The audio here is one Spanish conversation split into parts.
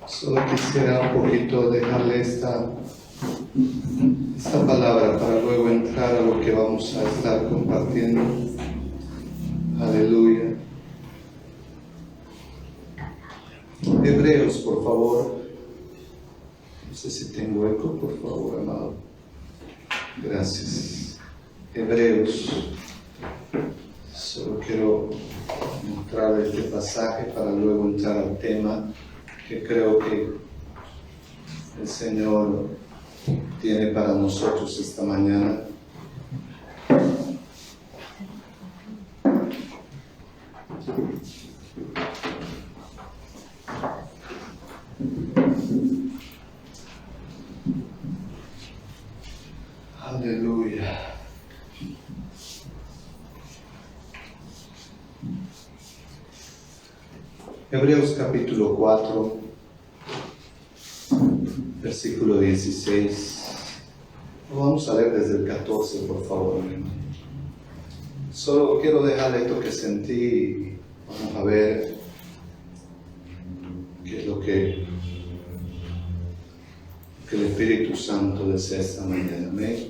Solo quisiera un poquito dejarle esta palabra para luego entrar a lo que vamos a estar compartiendo. Aleluya. Hebreos, por favor. No sé si tengo eco, por favor, amado. Gracias. Hebreos. Solo quiero mostrar este pasaje para luego entrar al tema que creo que el Señor tiene para nosotros esta mañana. Aleluya. Hebreos capítulo 4, versículo 16. Vamos a leer desde el 14, por favor, hermano. Solo quiero dejarle esto que sentí y vamos a ver qué es lo que el Espíritu Santo desea esta mañana. Amén.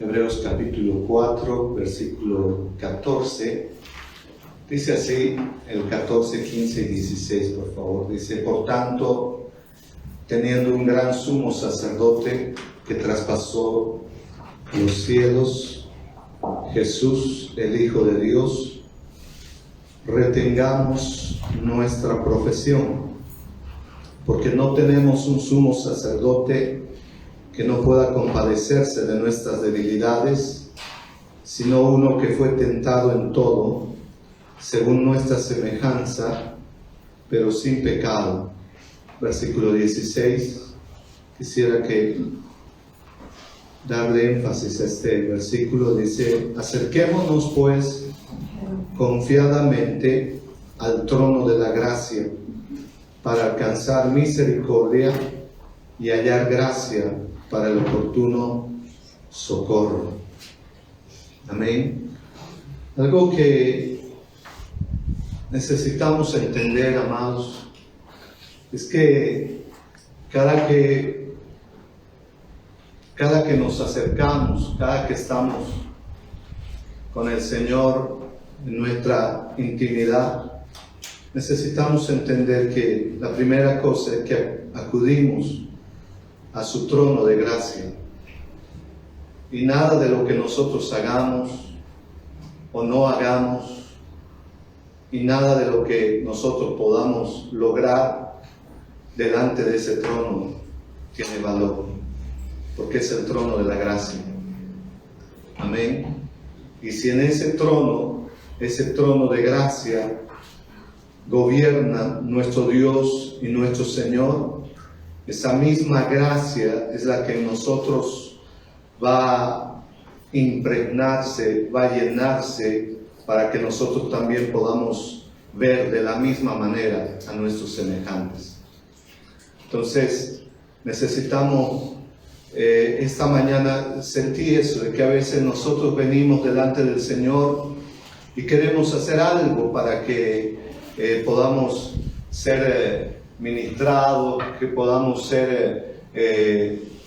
Hebreos capítulo 4, versículo 14. Dice así, el 14, 15 y 16, por favor. Dice, por tanto, teniendo un gran sumo sacerdote que traspasó los cielos, Jesús, el Hijo de Dios, retengamos nuestra profesión, porque no tenemos un sumo sacerdote que no pueda compadecerse de nuestras debilidades, sino uno que fue tentado en todo, según nuestra semejanza, pero sin pecado. Versículo 16. Quisiera darle énfasis a este versículo. Dice, acerquémonos pues confiadamente al trono de la gracia para alcanzar misericordia y hallar gracia para el oportuno socorro. Amén. Algo que necesitamos entender, amados, es que cada que nos acercamos, cada que estamos con el Señor en nuestra intimidad, necesitamos entender que la primera cosa es que acudimos a su trono de gracia, y nada de lo que nosotros hagamos o no hagamos, y nada de lo que nosotros podamos lograr delante de ese trono tiene valor, porque es el trono de la gracia. Amén. Y si en ese trono de gracia, gobierna nuestro Dios y nuestro Señor, esa misma gracia es la que en nosotros va a impregnarse, va a llenarse, para que nosotros también podamos ver de la misma manera a nuestros semejantes. Entonces, necesitamos esta mañana sentir eso, de que a veces nosotros venimos delante del Señor y queremos hacer algo para que podamos ser ministrados, que podamos ser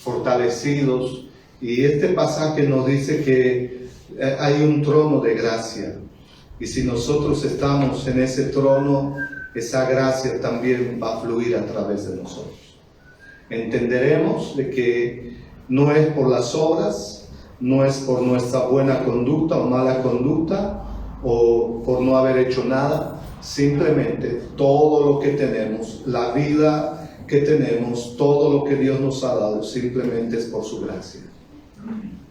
fortalecidos. Y este pasaje nos dice que hay un trono de gracia. Y si nosotros estamos en ese trono, esa gracia también va a fluir a través de nosotros. Entenderemos de que no es por las obras, no es por nuestra buena conducta o mala conducta, o por no haber hecho nada. Simplemente todo lo que tenemos, la vida que tenemos, todo lo que Dios nos ha dado, simplemente es por su gracia.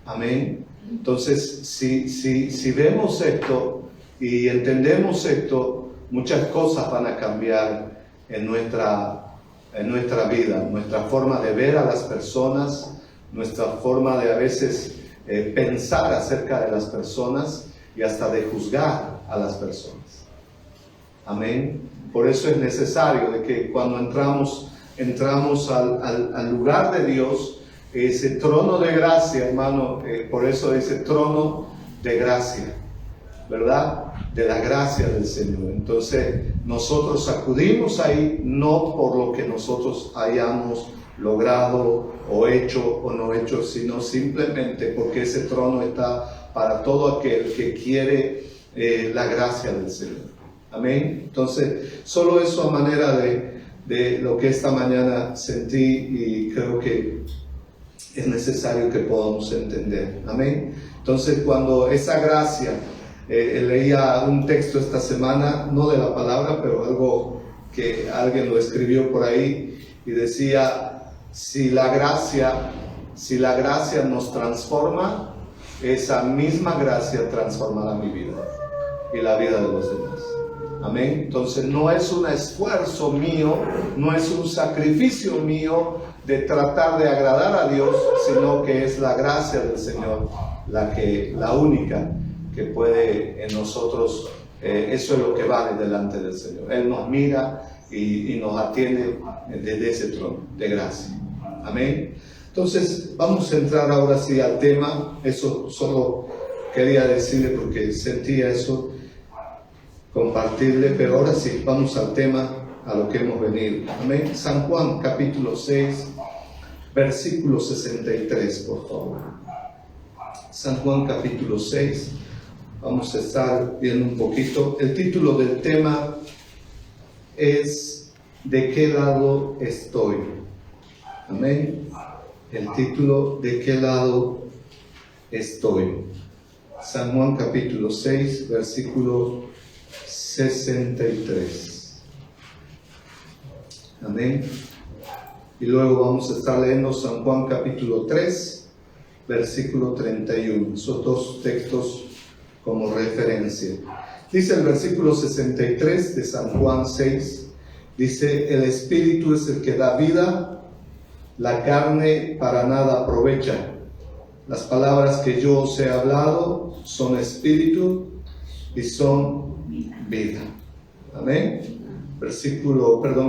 Amén. Entonces, si vemos esto y entendemos esto, muchas cosas van a cambiar en nuestra vida, nuestra forma de ver a las personas, nuestra forma de a veces pensar acerca de las personas y hasta de juzgar a las personas. Amén. Por eso es necesario de que cuando entramos al lugar de Dios, ese trono de gracia, hermano, por eso dice trono de gracia, ¿verdad? de la gracia del Señor. Entonces nosotros acudimos ahí no por lo que nosotros hayamos logrado o hecho o no hecho, sino simplemente porque ese trono está para todo aquel que quiere la gracia del Señor. Amén. Entonces solo eso a manera de lo que esta mañana sentí, y creo que es necesario que podamos entender. Amén. Entonces cuando esa gracia, leía un texto esta semana, no de la palabra, pero algo que alguien lo escribió por ahí, y decía: si la gracia nos transforma, esa misma gracia transformará mi vida y la vida de los demás. Amén. Entonces no es un esfuerzo mío, no es un sacrificio mío de tratar de agradar a Dios, sino que es la gracia del Señor la única que puede en nosotros, eso es lo que vale delante del Señor. Él nos mira y nos atiende desde ese trono de gracia. Amén. Entonces vamos a entrar ahora sí al tema. Eso solo quería decirle porque sentía eso, compartirle, pero ahora sí, vamos al tema, a lo que hemos venido. Amén. San Juan capítulo 6, versículo 63, por favor. San Juan capítulo 6, vamos a estar viendo un poquito. El título del tema es ¿de qué lado estoy? Amén. El título, ¿de qué lado estoy? San Juan capítulo 6, versículo 63. Amén. Y luego vamos a estar leyendo San Juan capítulo 3, versículo 31. Esos dos textos como referencia. Dice el versículo 63 de San Juan 6, dice: el Espíritu es el que da vida, la carne para nada aprovecha. Las palabras que yo os he hablado son espíritu y son vida. Amén.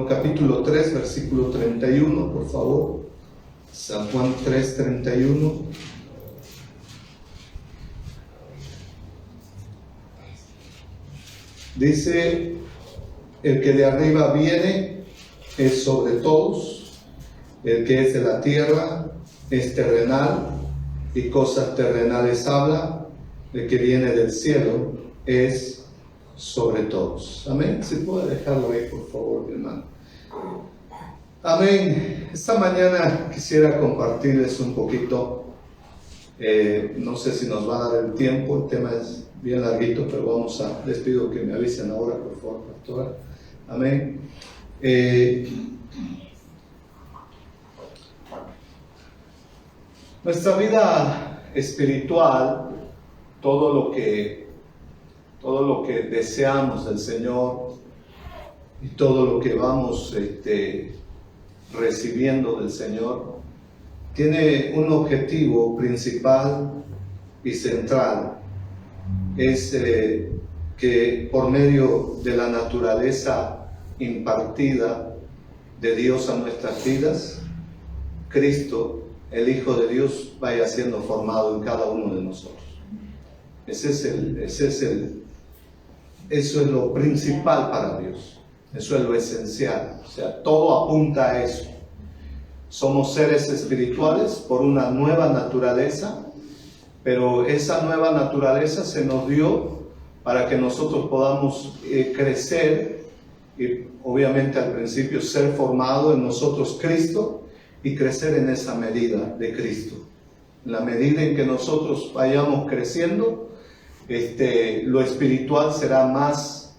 Capítulo 3, versículo 31, por favor. San Juan 3, 31. Dice: el que de arriba viene es sobre todos, el que es de la tierra es terrenal y cosas terrenales habla, el que viene del cielo es sobre todos. Amén. Si puede dejarlo ahí, por favor, mi hermano. Amén. Esta mañana quisiera compartirles un poquito, no sé si nos va a dar el tiempo, el tema es bien larguito, pero les pido que me avisen ahora, por favor, pastora. Amén. Nuestra vida espiritual, todo lo que deseamos del Señor y todo lo que vamos recibiendo del Señor, tiene un objetivo principal y central. Es que por medio de la naturaleza impartida de Dios a nuestras vidas, Cristo, el Hijo de Dios, vaya siendo formado en cada uno de nosotros. Eso es lo principal para Dios. Eso es lo esencial. O sea, todo apunta a eso. Somos seres espirituales por una nueva naturaleza, pero esa nueva naturaleza se nos dio para que nosotros podamos crecer y obviamente al principio ser formado en nosotros Cristo y crecer en esa medida de Cristo. En la medida en que nosotros vayamos creciendo, lo espiritual será más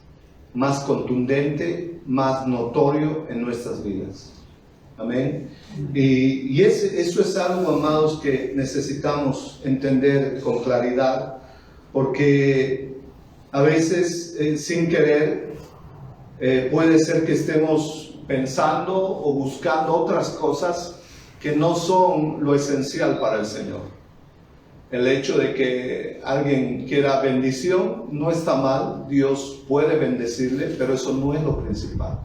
contundente, más notorio en nuestras vidas. Amén. Y eso es algo, amados, que necesitamos entender con claridad, porque a veces sin querer puede ser que estemos pensando o buscando otras cosas que no son lo esencial para el Señor. El hecho de que alguien quiera bendición no está mal, Dios puede bendecirle, pero eso no es lo principal.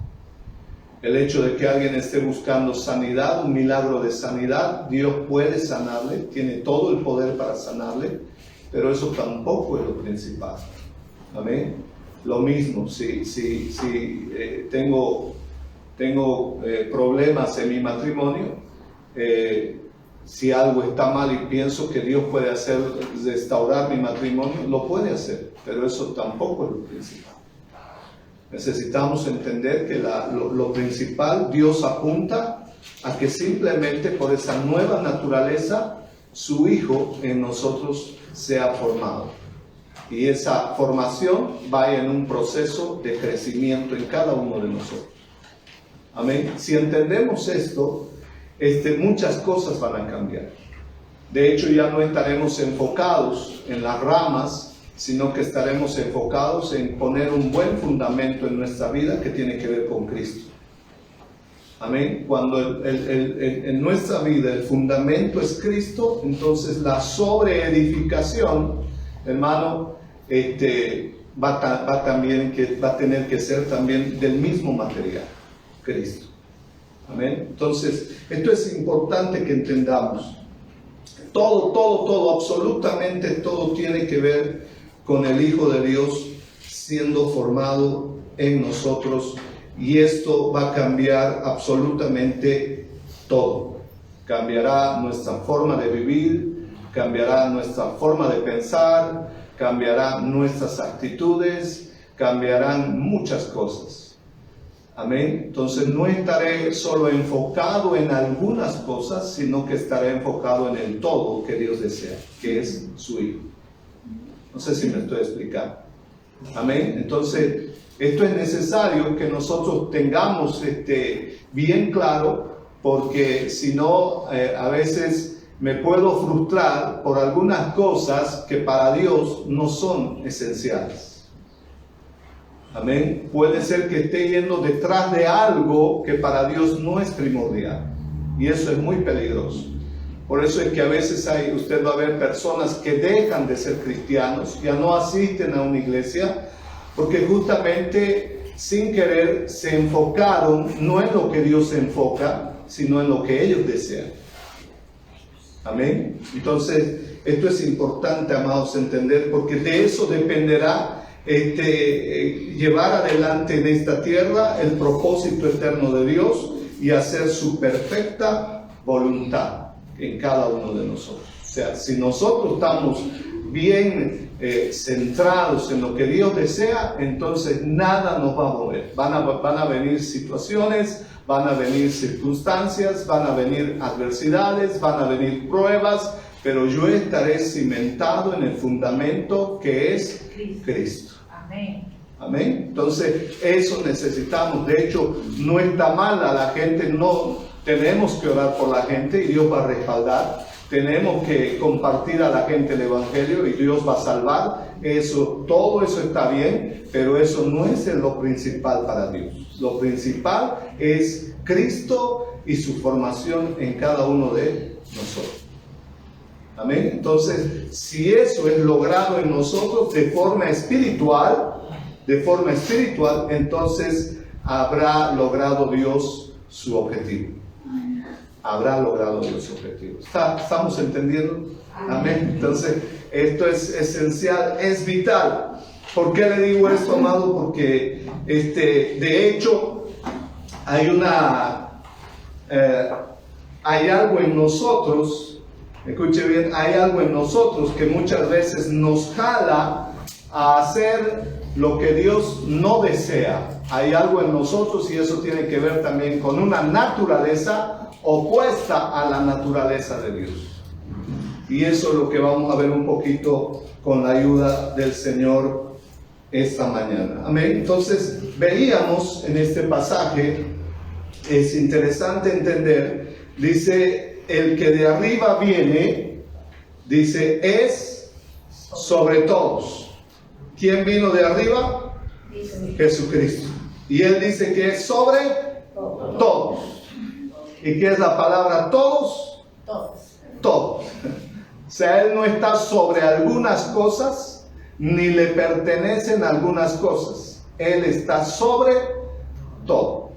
El hecho de que alguien esté buscando sanidad, un milagro de sanidad, Dios puede sanarle, tiene todo el poder para sanarle, pero eso tampoco es lo principal. Amén. lo mismo. Si tengo problemas en mi matrimonio, si algo está mal y pienso que Dios puede restaurar mi matrimonio, lo puede hacer, pero eso tampoco es lo principal. Necesitamos entender que lo principal, Dios apunta a que simplemente por esa nueva naturaleza, su Hijo en nosotros sea formado. Y esa formación vaya en un proceso de crecimiento en cada uno de nosotros. Amén. Si entendemos esto, muchas cosas van a cambiar. De hecho, ya no estaremos enfocados en las ramas, sino que estaremos enfocados en poner un buen fundamento en nuestra vida que tiene que ver con Cristo. Amén. Cuando en nuestra vida el fundamento es Cristo, entonces la sobreedificación, hermano, va a tener que ser también del mismo material, Cristo. Amén. Entonces, esto es importante que entendamos. Todo, absolutamente todo tiene que ver con el Hijo de Dios siendo formado en nosotros, y esto va a cambiar absolutamente todo. Cambiará nuestra forma de vivir, cambiará nuestra forma de pensar, cambiará nuestras actitudes, cambiarán muchas cosas. Amén. Entonces no estaré solo enfocado en algunas cosas, sino que estaré enfocado en el todo que Dios desea, que es su Hijo. No sé si me estoy explicando. Amén. Entonces, esto es necesario que nosotros tengamos bien claro, porque si no, a veces me puedo frustrar por algunas cosas que para Dios no son esenciales. Amén. Puede ser que esté yendo detrás de algo que para Dios no es primordial, y eso es muy peligroso. Por eso es que a veces usted va a ver personas que dejan de ser cristianos, ya no asisten a una iglesia, porque justamente sin querer se enfocaron no en lo que Dios se enfoca, sino en lo que ellos desean. Amén. Entonces, esto es importante, amados, entender, porque de eso dependerá llevar adelante en esta tierra el propósito eterno de Dios y hacer su perfecta voluntad en cada uno de nosotros. O sea, si nosotros estamos bien centrados en lo que Dios desea, entonces nada nos va a mover. Van a venir situaciones, van a venir circunstancias, van a venir adversidades, van a venir pruebas, pero yo estaré cimentado en el fundamento que es Cristo. Amén. Amén. Entonces, eso necesitamos. De hecho, no está mal a la gente, no tenemos que orar por la gente y Dios va a respaldar. Tenemos que compartir a la gente el Evangelio y Dios va a salvar. Todo eso está bien, pero eso no es lo principal para Dios. Lo principal es Cristo y su formación en cada uno de nosotros. Amén. Entonces, si eso es logrado en nosotros de forma espiritual, entonces habrá logrado Dios su objetivo. Habrá logrado Dios su objetivo. ¿Estamos entendiendo? Amén. Entonces, esto es esencial, es vital. ¿Por qué le digo esto, amado? Porque, de hecho, hay algo en nosotros. Escuche bien, hay algo en nosotros que muchas veces nos jala a hacer lo que Dios no desea. Hay algo en nosotros y eso tiene que ver también con una naturaleza opuesta a la naturaleza de Dios. Y eso es lo que vamos a ver un poquito con la ayuda del Señor esta mañana. Amén. Entonces, veíamos en este pasaje, es interesante entender, dice, el que de arriba viene, dice, es sobre todos. ¿Quién vino de arriba? Jesucristo. Y él dice que es sobre todos. ¿Y qué es la palabra todos? Todos. O sea, él no está sobre algunas cosas, ni le pertenecen algunas cosas. Él está sobre todo.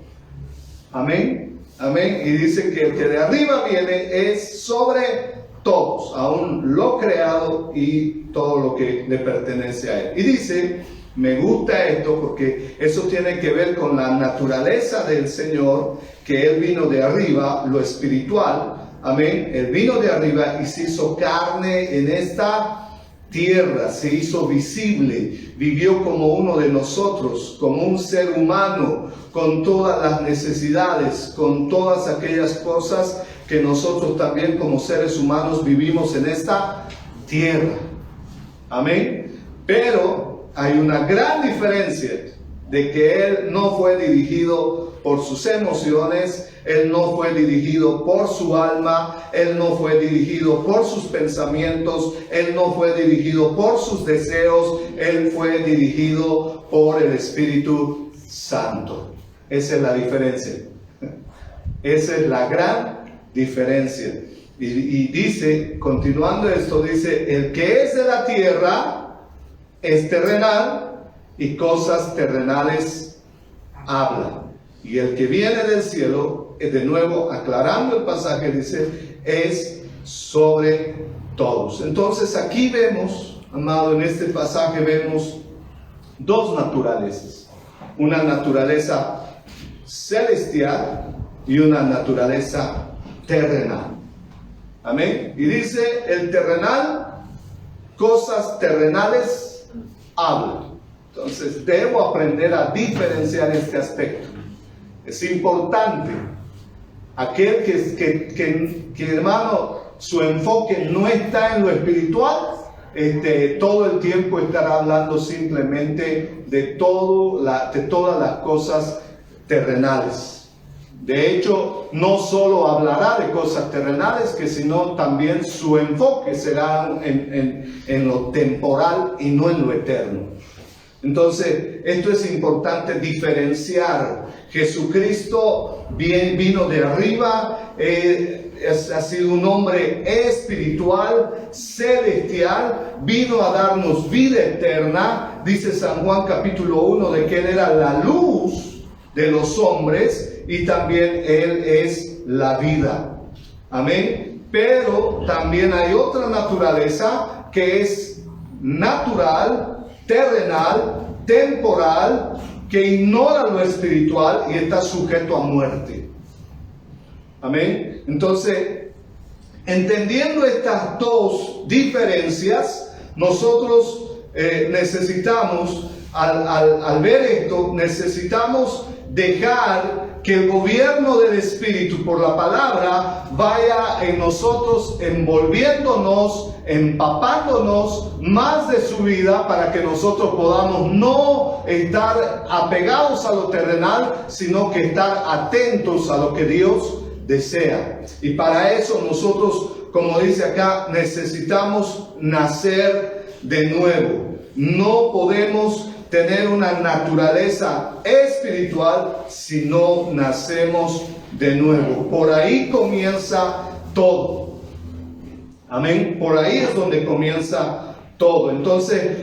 Amén. Amén. Y dice que el que de arriba viene es sobre todos, aún lo creado y todo lo que le pertenece a él. Y dice Me gusta esto porque eso tiene que ver con la naturaleza del Señor, que Él vino de arriba, lo espiritual. Amén. Él vino de arriba y se hizo carne en esta tierra, se hizo visible, vivió como uno de nosotros, como un ser humano, con todas las necesidades, con todas aquellas cosas que nosotros también como seres humanos vivimos en esta tierra. Amén. Pero hay una gran diferencia de que Él no fue dirigido por sus emociones, Él no fue dirigido por su alma, Él no fue dirigido por sus pensamientos, Él no fue dirigido por sus deseos, Él fue dirigido por el Espíritu Santo. Esa es la diferencia. Esa es la gran diferencia. Y dice, continuando esto, dice, el que es de la tierra es terrenal y cosas terrenales habla. Y el que viene del cielo, de nuevo aclarando el pasaje, dice, es sobre todos. Entonces aquí vemos, amado, en este pasaje vemos dos naturalezas. Una naturaleza celestial y una naturaleza terrenal. Amén. Y dice, el terrenal, cosas terrenales habla. Entonces debo aprender a diferenciar este aspecto. Es importante. Aquel que hermano, su enfoque no está en lo espiritual, todo el tiempo estará hablando simplemente de todas las cosas terrenales. De hecho, no solo hablará de cosas terrenales, sino también su enfoque será en lo temporal y no en lo eterno. Entonces, esto es importante diferenciar. Jesucristo vino de arriba, ha sido un hombre espiritual, celestial, vino a darnos vida eterna. Dice San Juan capítulo 1 de que Él era la luz de los hombres y también Él es la vida. Amén. Pero también hay otra naturaleza que es natural, terrenal, temporal, que ignora lo espiritual y está sujeto a muerte. Amén. Entonces, entendiendo estas dos diferencias, nosotros necesitamos, al ver esto, necesitamos dejar que el gobierno del Espíritu por la palabra vaya en nosotros, envolviéndonos, empapándonos más de su vida, para que nosotros podamos no estar apegados a lo terrenal, sino que estar atentos a lo que Dios desea. Y para eso nosotros, como dice acá, necesitamos nacer de nuevo. No podemos tener una naturaleza espiritual si no nacemos de nuevo. Por ahí comienza todo. Amén. Por ahí es donde comienza todo. Entonces,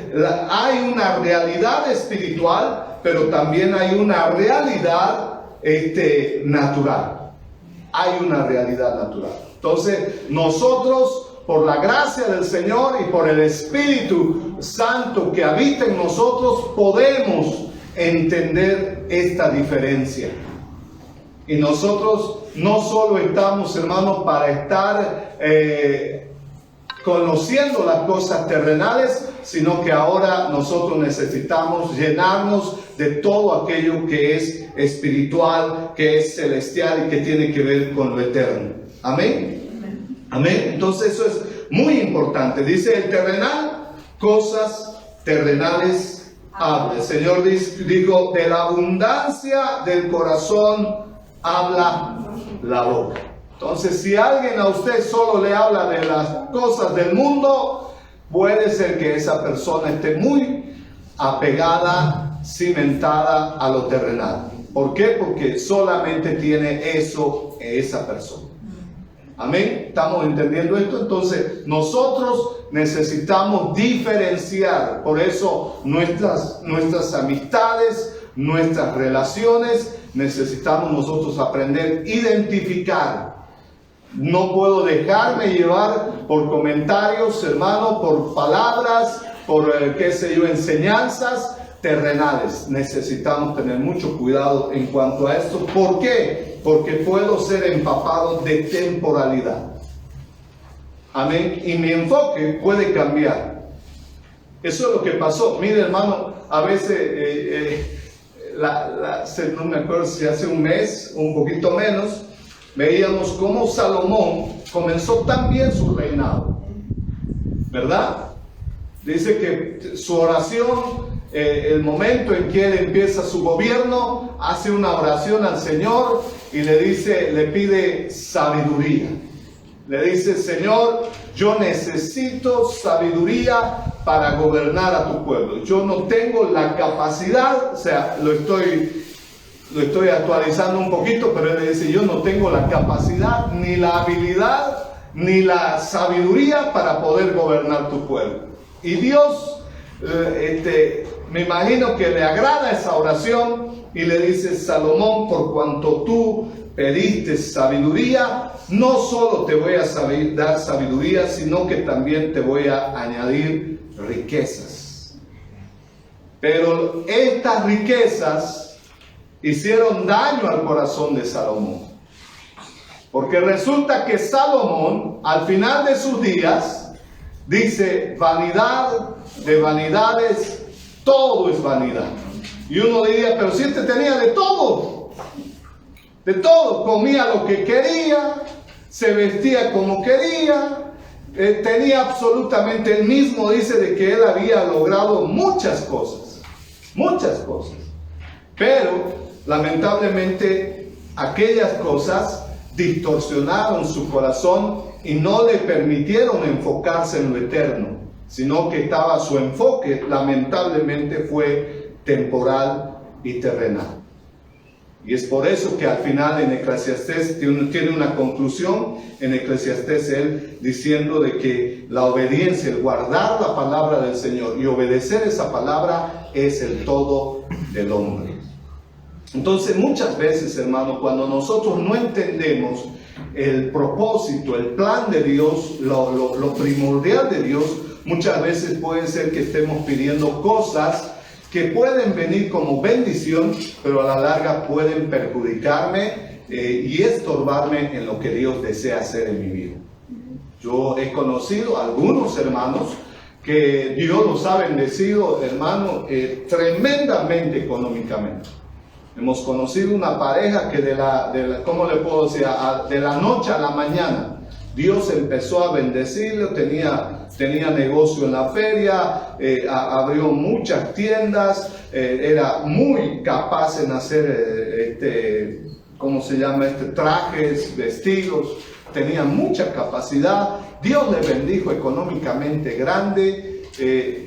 hay una realidad espiritual, pero también hay una realidad natural. Hay una realidad natural. Entonces, nosotros, por la gracia del Señor y por el Espíritu Santo que habita en nosotros, podemos entender esta diferencia. Y nosotros no solo estamos, hermanos, para estar conociendo las cosas terrenales, sino que ahora nosotros necesitamos llenarnos de todo aquello que es espiritual, que es celestial y que tiene que ver con lo eterno. Amén. Amén. Entonces eso es muy importante. Dice el terrenal, cosas terrenales habla. El Señor dijo, de la abundancia del corazón habla la boca. Entonces, si alguien a usted solo le habla de las cosas del mundo, puede ser que esa persona esté muy apegada, cimentada a lo terrenal. ¿Por qué? Porque solamente tiene eso esa persona. Amén. ¿Estamos entendiendo esto? Entonces, nosotros necesitamos diferenciar. Por eso, nuestras amistades, nuestras relaciones, necesitamos nosotros aprender a identificar. No puedo dejarme llevar por comentarios, hermano, por palabras, por, enseñanzas terrenales. Necesitamos tener mucho cuidado en cuanto a esto. ¿Por qué? Porque puedo ser empapado de temporalidad. Amén. Y mi enfoque puede cambiar. Eso es lo que pasó. Mire, hermano, a veces, no me acuerdo si hace un mes, un poquito menos, veíamos cómo Salomón comenzó tan bien su reinado, ¿verdad? Dice que su oración, el momento en que él empieza su gobierno, hace una oración al Señor y le pide sabiduría. Le dice: Señor, yo necesito sabiduría para gobernar a tu pueblo. Yo no tengo la capacidad, o sea, lo estoy actualizando un poquito, pero él le dice: yo no tengo la capacidad, ni la habilidad, ni la sabiduría para poder gobernar tu pueblo. Y Dios, me imagino que le agrada esa oración y le dice: Salomón, por cuanto tú pediste sabiduría, no solo te voy a dar sabiduría, sino que también te voy a añadir riquezas. Pero estas riquezas hicieron daño al corazón de Salomón, porque resulta que Salomón, al final de sus días, dice: vanidad de vanidades, todo es vanidad. Y uno diría: pero si este tenía de todo, comía lo que quería, se vestía como quería, tenía absolutamente el mismo, dice, de que él había logrado muchas cosas, pero lamentablemente aquellas cosas distorsionaron su corazón y no le permitieron enfocarse en lo eterno, sino que su enfoque lamentablemente fue temporal y terrenal. Y es por eso que al final en Eclesiastés tiene una conclusión, en Eclesiastés él diciendo de que la obediencia, el guardar la palabra del Señor y obedecer esa palabra es el todo del hombre. Entonces muchas veces, hermano, cuando nosotros no entendemos el propósito, el plan de Dios, lo primordial de Dios, muchas veces puede ser que estemos pidiendo cosas que pueden venir como bendición, pero a la larga pueden perjudicarme y estorbarme en lo que Dios desea hacer en mi vida. Yo he conocido a algunos hermanos que Dios los ha bendecido, hermano, tremendamente económicamente. Hemos conocido una pareja que ¿cómo le puedo decir? De la noche a la mañana, Dios empezó a bendecirlo, tenía negocio en la feria, abrió muchas tiendas, era muy capaz en hacer, trajes, vestidos, tenía mucha capacidad. Dios le bendijo económicamente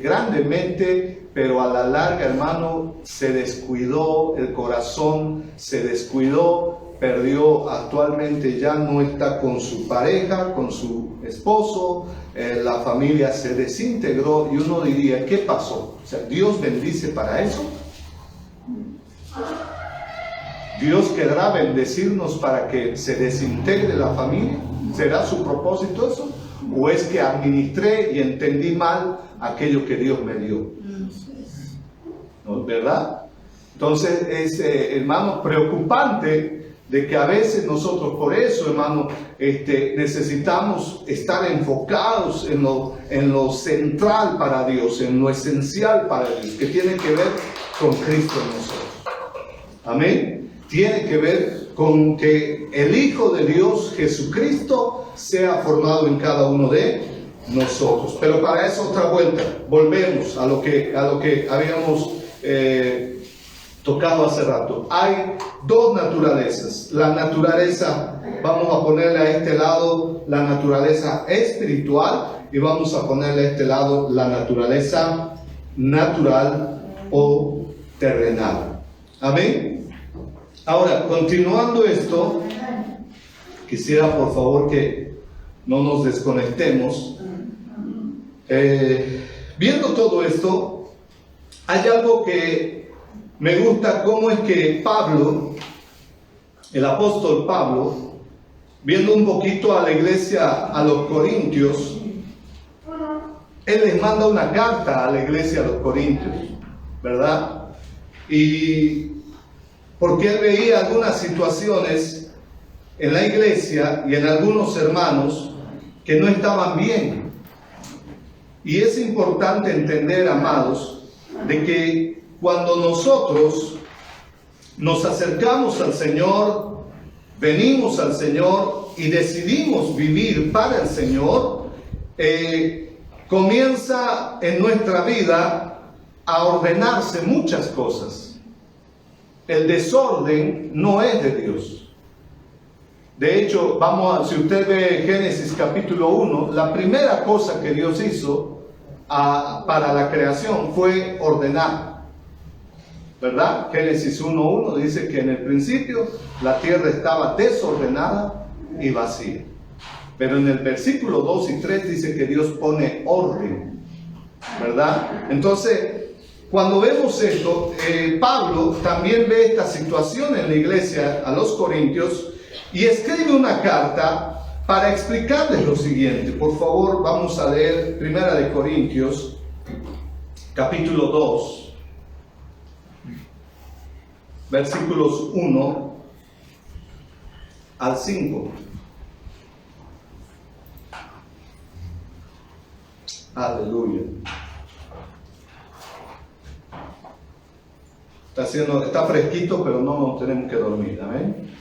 grandemente, pero a la larga, hermano, se descuidó, el corazón se descuidó, perdió, actualmente ya no está con su pareja, con su esposo, la familia se desintegró y uno diría: ¿qué pasó? O sea, ¿Dios bendice para eso? ¿Dios querrá bendecirnos para que se desintegre la familia? ¿Será su propósito eso? ¿O es que administré y entendí mal aquello que Dios me dio? ¿No? ¿Verdad? Entonces es, hermano, preocupante de que a veces nosotros, por eso, hermano, necesitamos estar enfocados en lo central para Dios, en lo esencial para Dios, que tiene que ver con Cristo en nosotros. Amén. Tiene que ver con que el Hijo de Dios, Jesucristo, sea formado en cada uno de nosotros. Pero para eso otra vuelta, volvemos a lo que habíamos tocado hace rato. Hay dos naturalezas. La naturaleza, vamos a ponerle a este lado la naturaleza espiritual y vamos a ponerle a este lado la naturaleza natural o terrenal. Amén. Ahora, continuando esto, quisiera por favor que no nos desconectemos. Viendo todo esto, hay algo que me gusta, cómo es que Pablo, el apóstol Pablo, viendo un poquito a la iglesia, a los corintios, él les manda una carta a la iglesia de los corintios. ¿verdad? Y porque él veía algunas situaciones en la iglesia y en algunos hermanos que no estaban bien. Y es importante entender, amados, de que cuando nosotros nos acercamos al Señor, venimos al Señor y decidimos vivir para el Señor, comienza en nuestra vida a ordenarse muchas cosas. El desorden no es de Dios. De hecho, si usted ve Génesis capítulo 1, la primera cosa que Dios hizo para la creación fue ordenar, ¿verdad? Génesis 1:1 dice que en el principio la tierra estaba desordenada y vacía. Pero en el versículo 2 y 3 dice que Dios pone orden, ¿verdad? Entonces, cuando vemos esto, Pablo también ve esta situación en la iglesia a los Corintios y escribe una carta para explicarles lo siguiente. Por favor, vamos a leer 1 Corintios, capítulo 2, versículos 1 al 5. Aleluya. Está fresquito, pero no nos tenemos que dormir. Amén.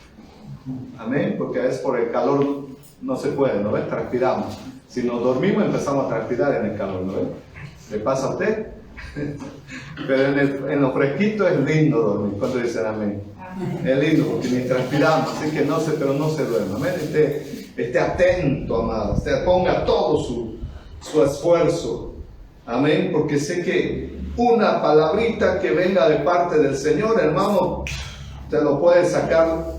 Amén, porque a veces por el calor no se puede, ¿no ves? Transpiramos. Si nos dormimos empezamos a transpirar en el calor, ¿no ves? ¿Le pasa a usted? Pero en lo fresquito es lindo dormir. ¿Cuánto dicen amén? Es lindo porque ni transpiramos, así que pero no se duerma. Amén. Esté atento, amado. Ponga todo su esfuerzo. Amén, porque sé que una palabrita que venga de parte del Señor, hermano, te lo puede sacar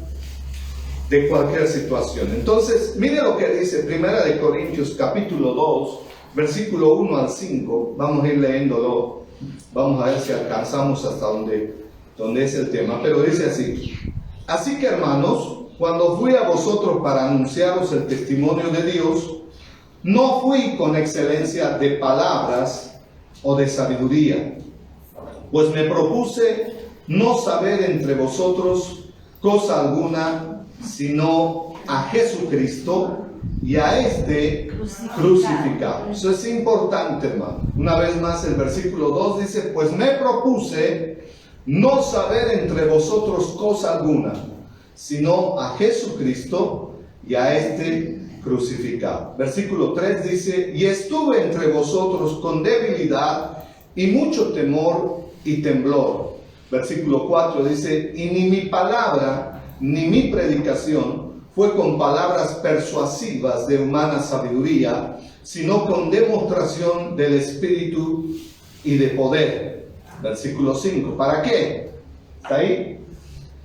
de cualquier situación. Entonces, mire lo que dice 1 Corintios capítulo 2, versículo 1 al 5. Vamos a ir leyéndolo. Vamos a ver si alcanzamos hasta donde es el tema. Pero dice así: así que, hermanos, cuando fui a vosotros para anunciaros el testimonio de Dios, no fui con excelencia de palabras o de sabiduría, pues me propuse no saber entre vosotros cosa alguna, sino a Jesucristo y a este crucificado. Eso es importante, hermano. Una vez más, el versículo 2 dice: pues me propuse no saber entre vosotros cosa alguna, sino a Jesucristo y a este crucificado. Versículo 3 dice: y estuve entre vosotros con debilidad y mucho temor y temblor. Versículo 4 dice: y ni mi palabra ni mi predicación fue con palabras persuasivas de humana sabiduría, sino con demostración del Espíritu y de poder. Versículo 5. ¿Para qué? ¿Está ahí?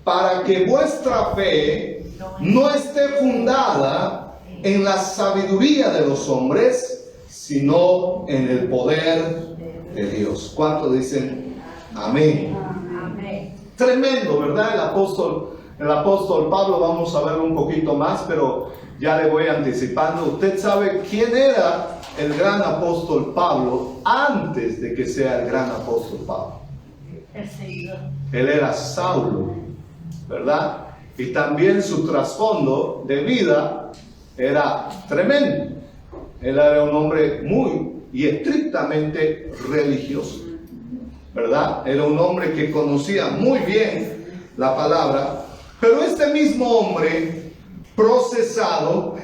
Para que vuestra fe no esté fundada en la sabiduría de los hombres, sino en el poder de Dios. ¿Cuántos dicen amén? Amén. Tremendo, ¿verdad? El apóstol Pablo, vamos a ver un poquito más, pero ya le voy anticipando. Usted sabe quién era el gran apóstol Pablo antes de que sea el gran apóstol Pablo. El Señor. Él era Saulo, ¿verdad? Y también su trasfondo de vida era tremendo. Él era un hombre muy y estrictamente religioso, ¿verdad? Era un hombre que conocía muy bien la palabra. Pero este mismo hombre procesado,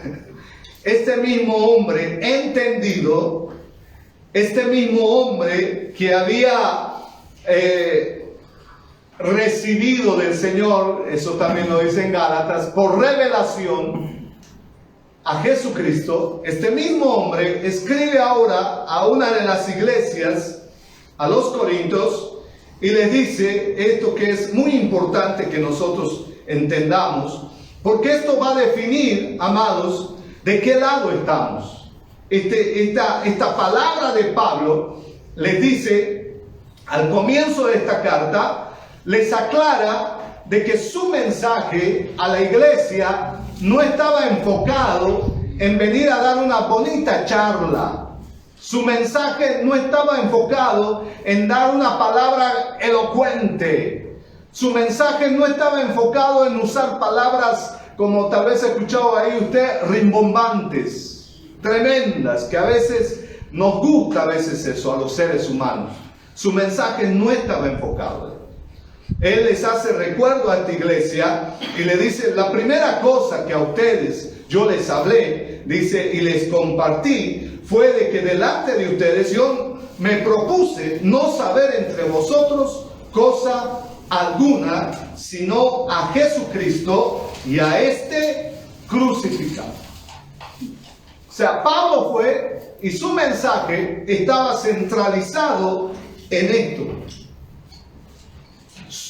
este mismo hombre entendido, este mismo hombre que había recibido del Señor, eso también lo dice en Gálatas, por revelación a Jesucristo, este mismo hombre escribe ahora a una de las iglesias, a los Corintios, y les dice esto que es muy importante que nosotros entendamos, porque esto va a definir, amados, de qué lado estamos. Esta palabra de Pablo les dice, al comienzo de esta carta, les aclara de que su mensaje a la iglesia no estaba enfocado en venir a dar una bonita charla, Su mensaje no estaba enfocado en dar una palabra elocuente. Su mensaje no estaba enfocado en usar palabras como tal vez ha escuchado ahí usted, rimbombantes, tremendas, que a veces nos gusta eso a los seres humanos. Su mensaje no estaba enfocado. Él les hace recuerdo a esta iglesia y le dice, la primera cosa que a ustedes yo les hablé, dice, y les compartí, fue de que delante de ustedes yo me propuse no saber entre vosotros cosa alguna, sino a Jesucristo y a este crucificado. O sea, Pablo fue y su mensaje estaba centralizado en esto.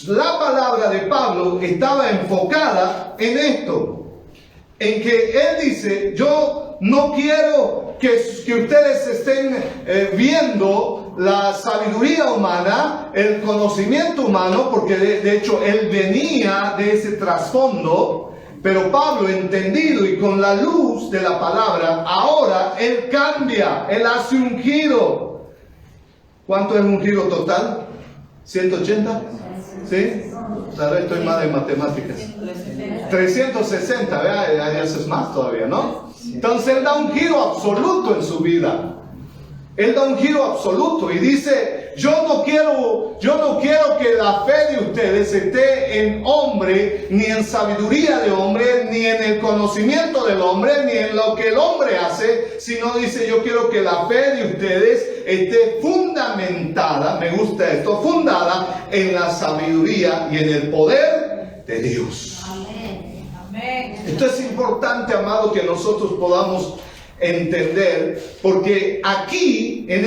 La palabra de Pablo estaba enfocada en esto, en que él dice, yo no quiero que ustedes estén viendo la sabiduría humana, el conocimiento humano, porque de hecho él venía de ese trasfondo, pero Pablo, entendido y con la luz de la palabra, ahora él cambia, él hace un giro. ¿Cuánto es un giro total? ¿180? ¿Sí? Tal vez estoy mal en matemáticas. 360, ¿verdad? Eso es más todavía, ¿no? Entonces él da un giro absoluto en su vida. Él da un giro absoluto y dice, yo no quiero que la fe de ustedes esté en hombre, ni en sabiduría de hombre, ni en el conocimiento del hombre, ni en lo que el hombre hace, sino dice, yo quiero que la fe de ustedes esté fundamentada, me gusta esto, fundada en la sabiduría y en el poder de Dios. Amén. Amén. Esto es importante, amado, que nosotros podamos entender, porque aquí en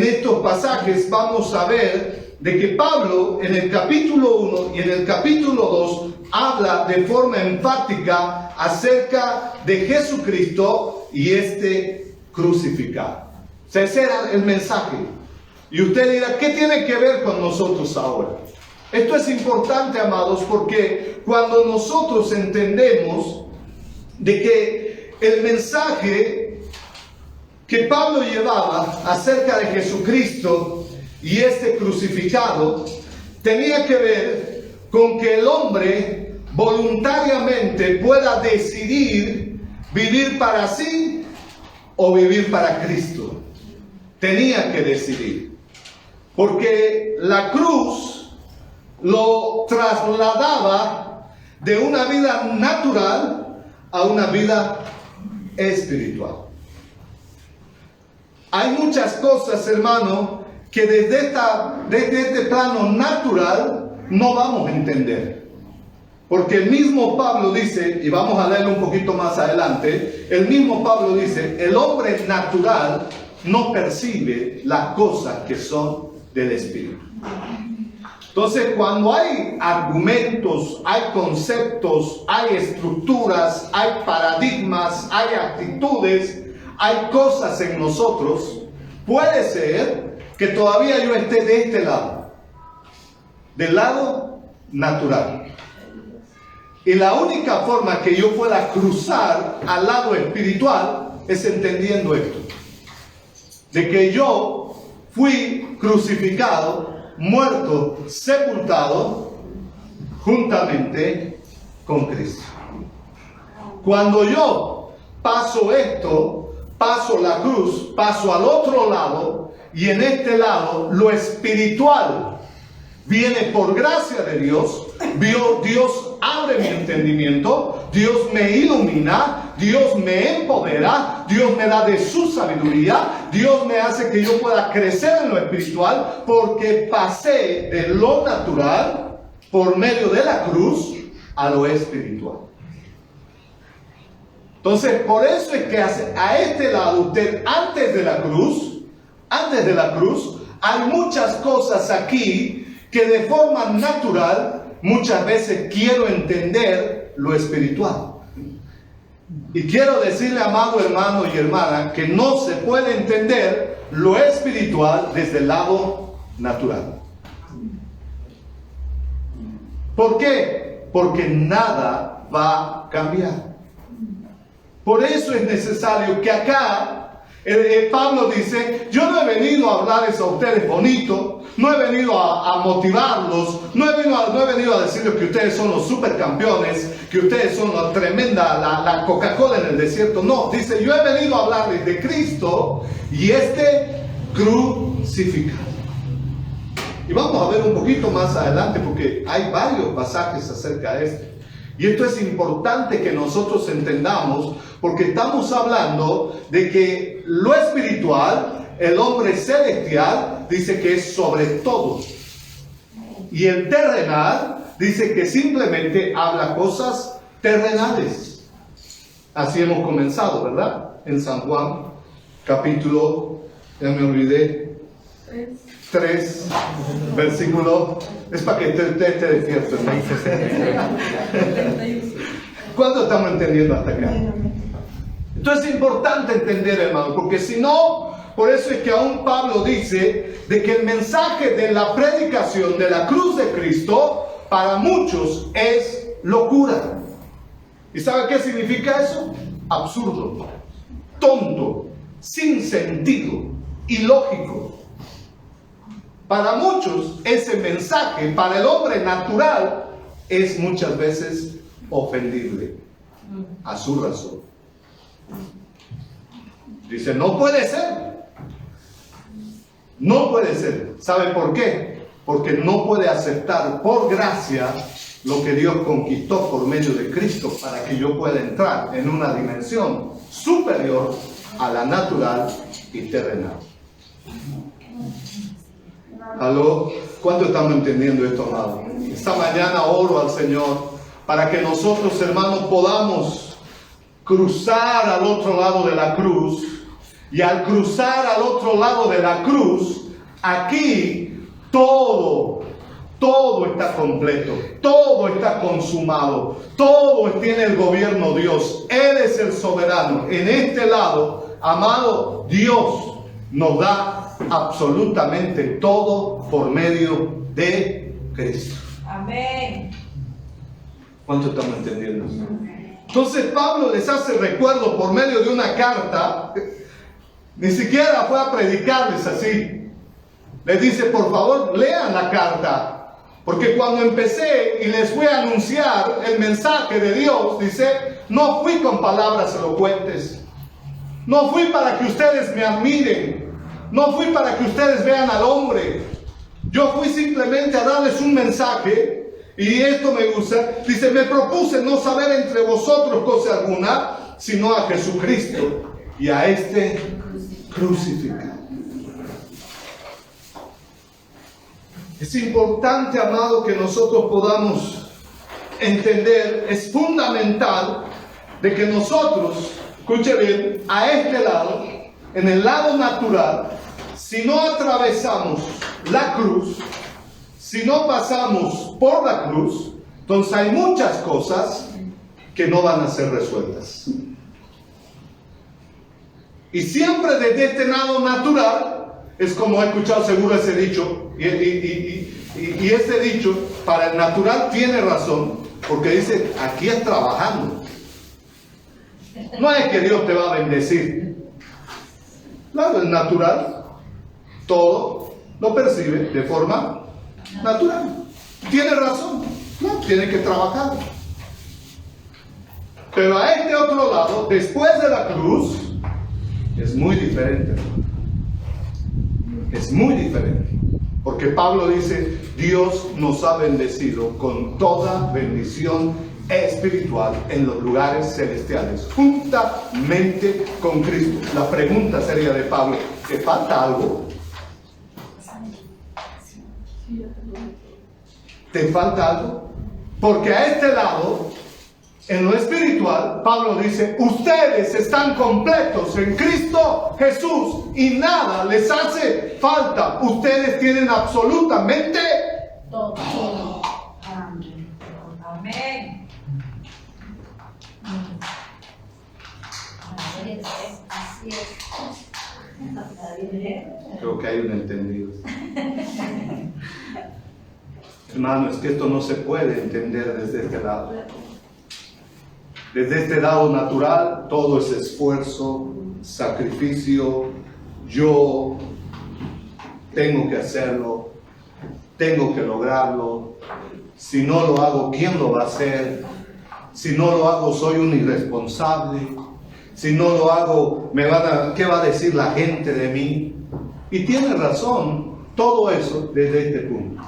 estos pasajes vamos a ver de que Pablo en el capítulo 1 y en el capítulo 2 habla de forma enfática acerca de Jesucristo y este crucificado. O sea, ese era el mensaje. Y usted dirá, ¿qué tiene que ver con nosotros ahora? Esto es importante, amados, porque cuando nosotros entendemos de que el mensaje que Pablo llevaba acerca de Jesucristo y este crucificado tenía que ver con que el hombre voluntariamente pueda decidir vivir para sí o vivir para Cristo. Tenía que decidir, porque la cruz lo trasladaba de una vida natural a una vida espiritual. Hay muchas cosas, hermano, que desde este plano natural no vamos a entender. Porque el mismo Pablo dice, y vamos a leerlo un poquito más adelante, el mismo Pablo dice, el hombre natural no percibe las cosas que son del Espíritu. Entonces, cuando hay argumentos, hay conceptos, hay estructuras, hay paradigmas, hay actitudes, hay cosas en nosotros, puede ser que todavía yo esté de este lado, del lado natural. Y la única forma que yo pueda cruzar al lado espiritual es entendiendo esto, de que yo fui crucificado, muerto, sepultado juntamente con Cristo. Cuando yo paso esto, paso la cruz, paso al otro lado, y en este lado lo espiritual viene por gracia de Dios. Dios abre mi entendimiento, Dios me ilumina, Dios me empodera, Dios me da de su sabiduría, Dios me hace que yo pueda crecer en lo espiritual, porque pasé de lo natural por medio de la cruz a lo espiritual. Entonces, por eso es que a este lado, usted antes de la cruz, hay muchas cosas aquí que de forma natural muchas veces quiero entender lo espiritual. Y quiero decirle, amado hermano y hermana, que no se puede entender lo espiritual desde el lado natural. ¿Por qué? Porque nada va a cambiar. Por eso es necesario que acá, Pablo dice, yo no he venido a hablarles a ustedes bonito, no he venido a motivarlos, no he venido a decirles que ustedes son los supercampeones, que ustedes son la tremenda, la Coca-Cola en el desierto. No, dice, yo he venido a hablarles de Cristo y crucificado. Y vamos a ver un poquito más adelante porque hay varios pasajes acerca de esto. Y esto es importante que nosotros entendamos porque estamos hablando de que lo espiritual, el hombre celestial, dice que es sobre todo. Y el terrenal dice que simplemente habla cosas terrenales. Así hemos comenzado, ¿verdad? En San Juan, capítulo, ya me olvidé, 3, versículo, es para que usted esté despierto, ¿no? ¿Cuánto estamos entendiendo hasta acá? Entonces es importante entender, hermano, porque si no, por eso es que aún Pablo dice de que el mensaje de la predicación de la cruz de Cristo para muchos es locura. ¿Y sabe qué significa eso? Absurdo, tonto, sin sentido, ilógico. Para muchos ese mensaje, para el hombre natural, es muchas veces ofendible a su razón. Dice, no puede ser. No puede ser. ¿Sabe por qué? Porque no puede aceptar por gracia lo que Dios conquistó por medio de Cristo para que yo pueda entrar en una dimensión superior a la natural y terrenal. ¿Aló? ¿Cuánto estamos entendiendo esto, amado? Esta mañana oro al Señor para que nosotros, hermanos, podamos cruzar al otro lado de la cruz. Y al cruzar al otro lado de la cruz, aquí todo está completo, todo está consumado, todo tiene el gobierno Dios. Él es el soberano. En este lado, amado, Dios nos da absolutamente todo por medio de Cristo. Amén. ¿Cuánto estamos entendiendo? Entonces Pablo les hace recuerdo por medio de una carta. Ni siquiera fue a predicarles así. Les dice, por favor, lean la carta. Porque cuando empecé y les fui a anunciar el mensaje de Dios, dice, no fui con palabras elocuentes. No fui para que ustedes me admiren. No fui para que ustedes vean al hombre. Yo fui simplemente a darles un mensaje. Y esto me gusta. Dice, me propuse no saber entre vosotros cosa alguna, sino a Jesucristo y a crucificado. Es importante, amado, que nosotros podamos entender, es fundamental de que nosotros, escuche bien, a este lado, en el lado natural, si no atravesamos la cruz, si no pasamos por la cruz, entonces hay muchas cosas que no van a ser resueltas. Y siempre desde este lado natural, es como he escuchado seguro ese dicho, y ese dicho para el natural tiene razón, porque dice, aquí es trabajando. No es que Dios te va a bendecir. Claro, el natural, todo lo percibe de forma natural. Tiene razón, no, tiene que trabajar. Pero a este otro lado, después de la cruz, es muy diferente. Es muy diferente. Porque Pablo dice, Dios nos ha bendecido con toda bendición espiritual en los lugares celestiales, juntamente con Cristo. La pregunta sería de Pablo, ¿te falta algo? ¿Te falta algo? Porque a este lado, en lo espiritual, Pablo dice, ustedes están completos en Cristo Jesús y nada les hace falta. Ustedes tienen absolutamente todo. Amén. Así es. Creo que hay un entendido. Hermano, es que esto no se puede entender desde este lado. Desde este lado natural, todo es esfuerzo, sacrificio, yo tengo que hacerlo, tengo que lograrlo. Si no lo hago, ¿quién lo va a hacer? Si no lo hago, soy un irresponsable. Si no lo hago, ¿qué va a decir la gente de mí? Y tiene razón todo eso desde este punto.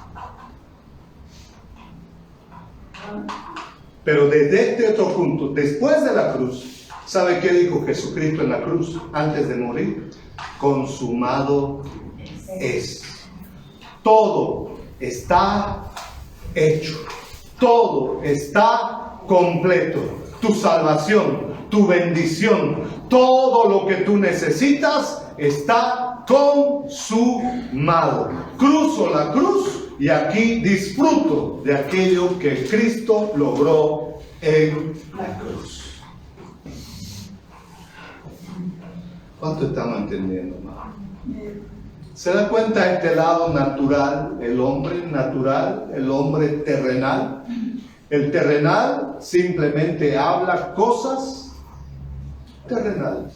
Pero desde este otro punto, después de la cruz, ¿sabe qué dijo Jesucristo en la cruz antes de morir? Consumado es. Todo está hecho. Todo está completo. Tu salvación, tu bendición, todo lo que tú necesitas está consumado. Cruzo la cruz y aquí disfruto de aquello que Cristo logró en la cruz. ¿Cuánto estamos entendiendo, hermano? ¿Se da cuenta este lado natural, el hombre natural, el hombre terrenal? El terrenal simplemente habla cosas terrenales.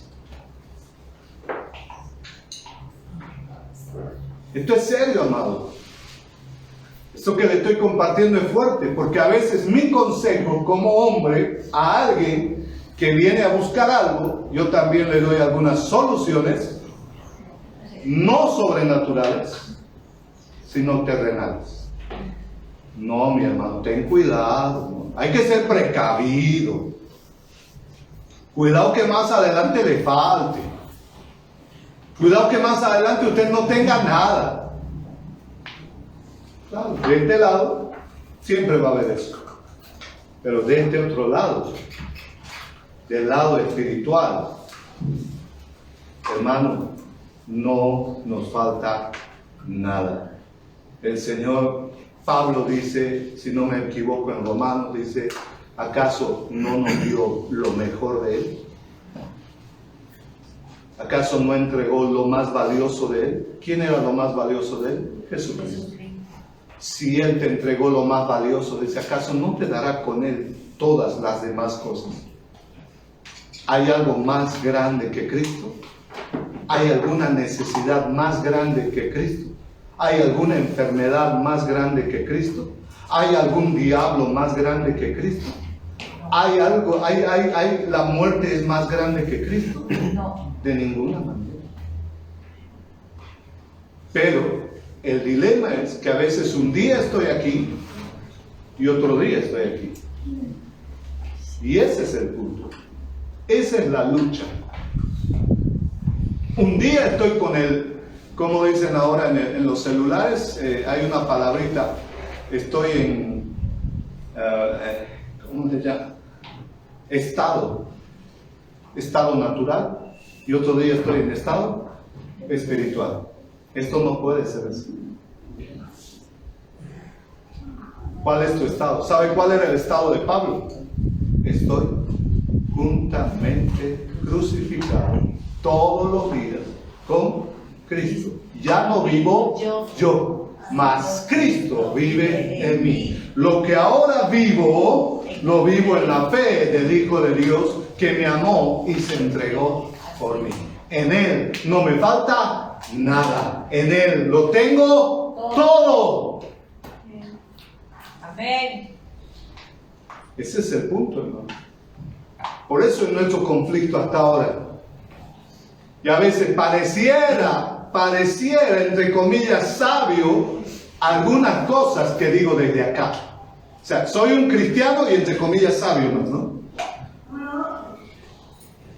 Esto es serio, amado. Esto que le estoy compartiendo es fuerte, porque a veces mi consejo como hombre a alguien que viene a buscar algo, yo también le doy algunas soluciones, no sobrenaturales, sino terrenales. No, mi hermano, ten cuidado. Hay que ser precavido. Cuidado que más adelante le falte. Cuidado que más adelante usted no tenga nada. Claro, de este lado siempre va a haber eso. Pero de este otro lado, del lado espiritual, hermano, no nos falta nada. El Señor Pablo dice, si no me equivoco en Romanos, dice, ¿acaso no nos dio lo mejor de Él? ¿Acaso no entregó lo más valioso de Él? ¿Quién era lo más valioso de Él? Jesucristo. Si Él te entregó lo más valioso, dice, ¿acaso no te dará con Él todas las demás cosas? ¿Hay algo más grande que Cristo? ¿Hay alguna necesidad más grande que Cristo? ¿Hay alguna enfermedad más grande que Cristo? ¿Hay algún diablo más grande que Cristo? ¿Hay la muerte es más grande que Cristo? No. De ninguna manera. Pero el dilema es que a veces un día estoy aquí y otro día estoy aquí. Y ese es el punto. Esa es la lucha. Un día estoy con él, como dicen ahora en los celulares, hay una palabrita, estoy en, ¿cómo se llama? Estado natural, y otro día estoy en estado espiritual. Esto no puede ser así. ¿Cuál es tu estado? ¿Sabe cuál era el estado de Pablo? Estoy juntamente crucificado todos los días con Cristo. Ya no vivo yo, mas Cristo vive en mí. Lo que ahora vivo, lo vivo en la fe del Hijo de Dios que me amó y se entregó por mí. En Él no me falta nada. En Él lo tengo todo. Amén. Ese es el punto, hermano. Por eso es nuestro conflicto hasta ahora. Y a veces pareciera, entre comillas, sabio algunas cosas que digo desde acá. O sea, soy un cristiano y entre comillas sabio, ¿no?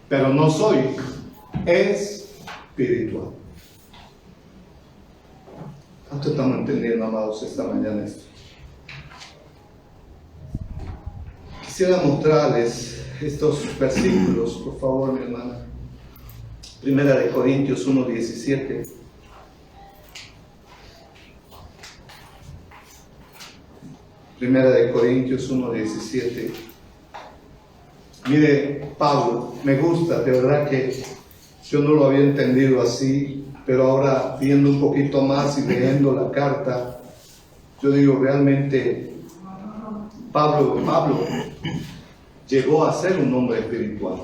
Pero no soy espiritual. ¿Cuánto estamos entendiendo, amados, esta mañana esto? Quisiera mostrarles estos versículos, por favor, mi hermana. Primera de Corintios 1:17. Primera de Corintios 1:17. Mire, Pablo, me gusta, de verdad que yo no lo había entendido así, pero ahora viendo un poquito más y leyendo la carta, yo digo, realmente Pablo llegó a ser un hombre espiritual.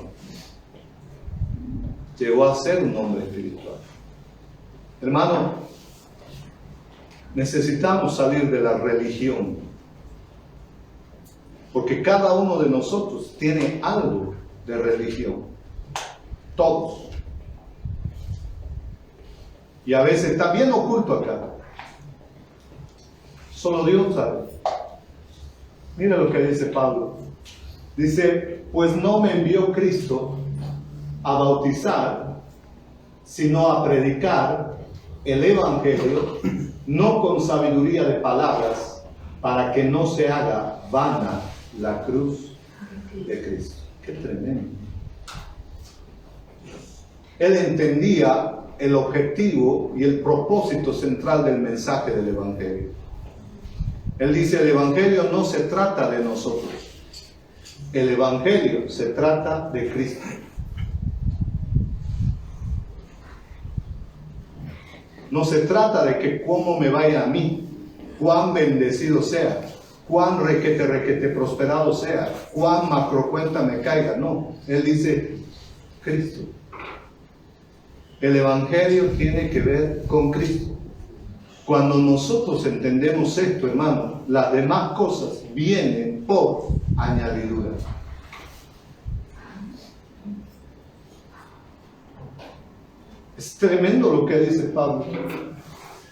llegó a ser un hombre espiritual. Hermano, necesitamos salir de la religión, porque cada uno de nosotros tiene algo de religión, todos. Y a veces está bien oculto acá. Solo Dios sabe. Mira lo que dice Pablo. Dice, pues no me envió Cristo a bautizar, sino a predicar el Evangelio, no con sabiduría de palabras, para que no se haga vana la cruz de Cristo. Qué tremendo. Él entendía el objetivo y el propósito central del mensaje del Evangelio. Él dice, el Evangelio no se trata de nosotros. El Evangelio se trata de Cristo. No se trata de que cómo me vaya a mí, cuán bendecido sea, cuán requete prosperado sea, cuán macrocuenta me caiga. No, Él dice, Cristo. El Evangelio tiene que ver con Cristo. Cuando nosotros entendemos esto, hermano, las demás cosas vienen por añadidura. Es tremendo lo que dice Pablo.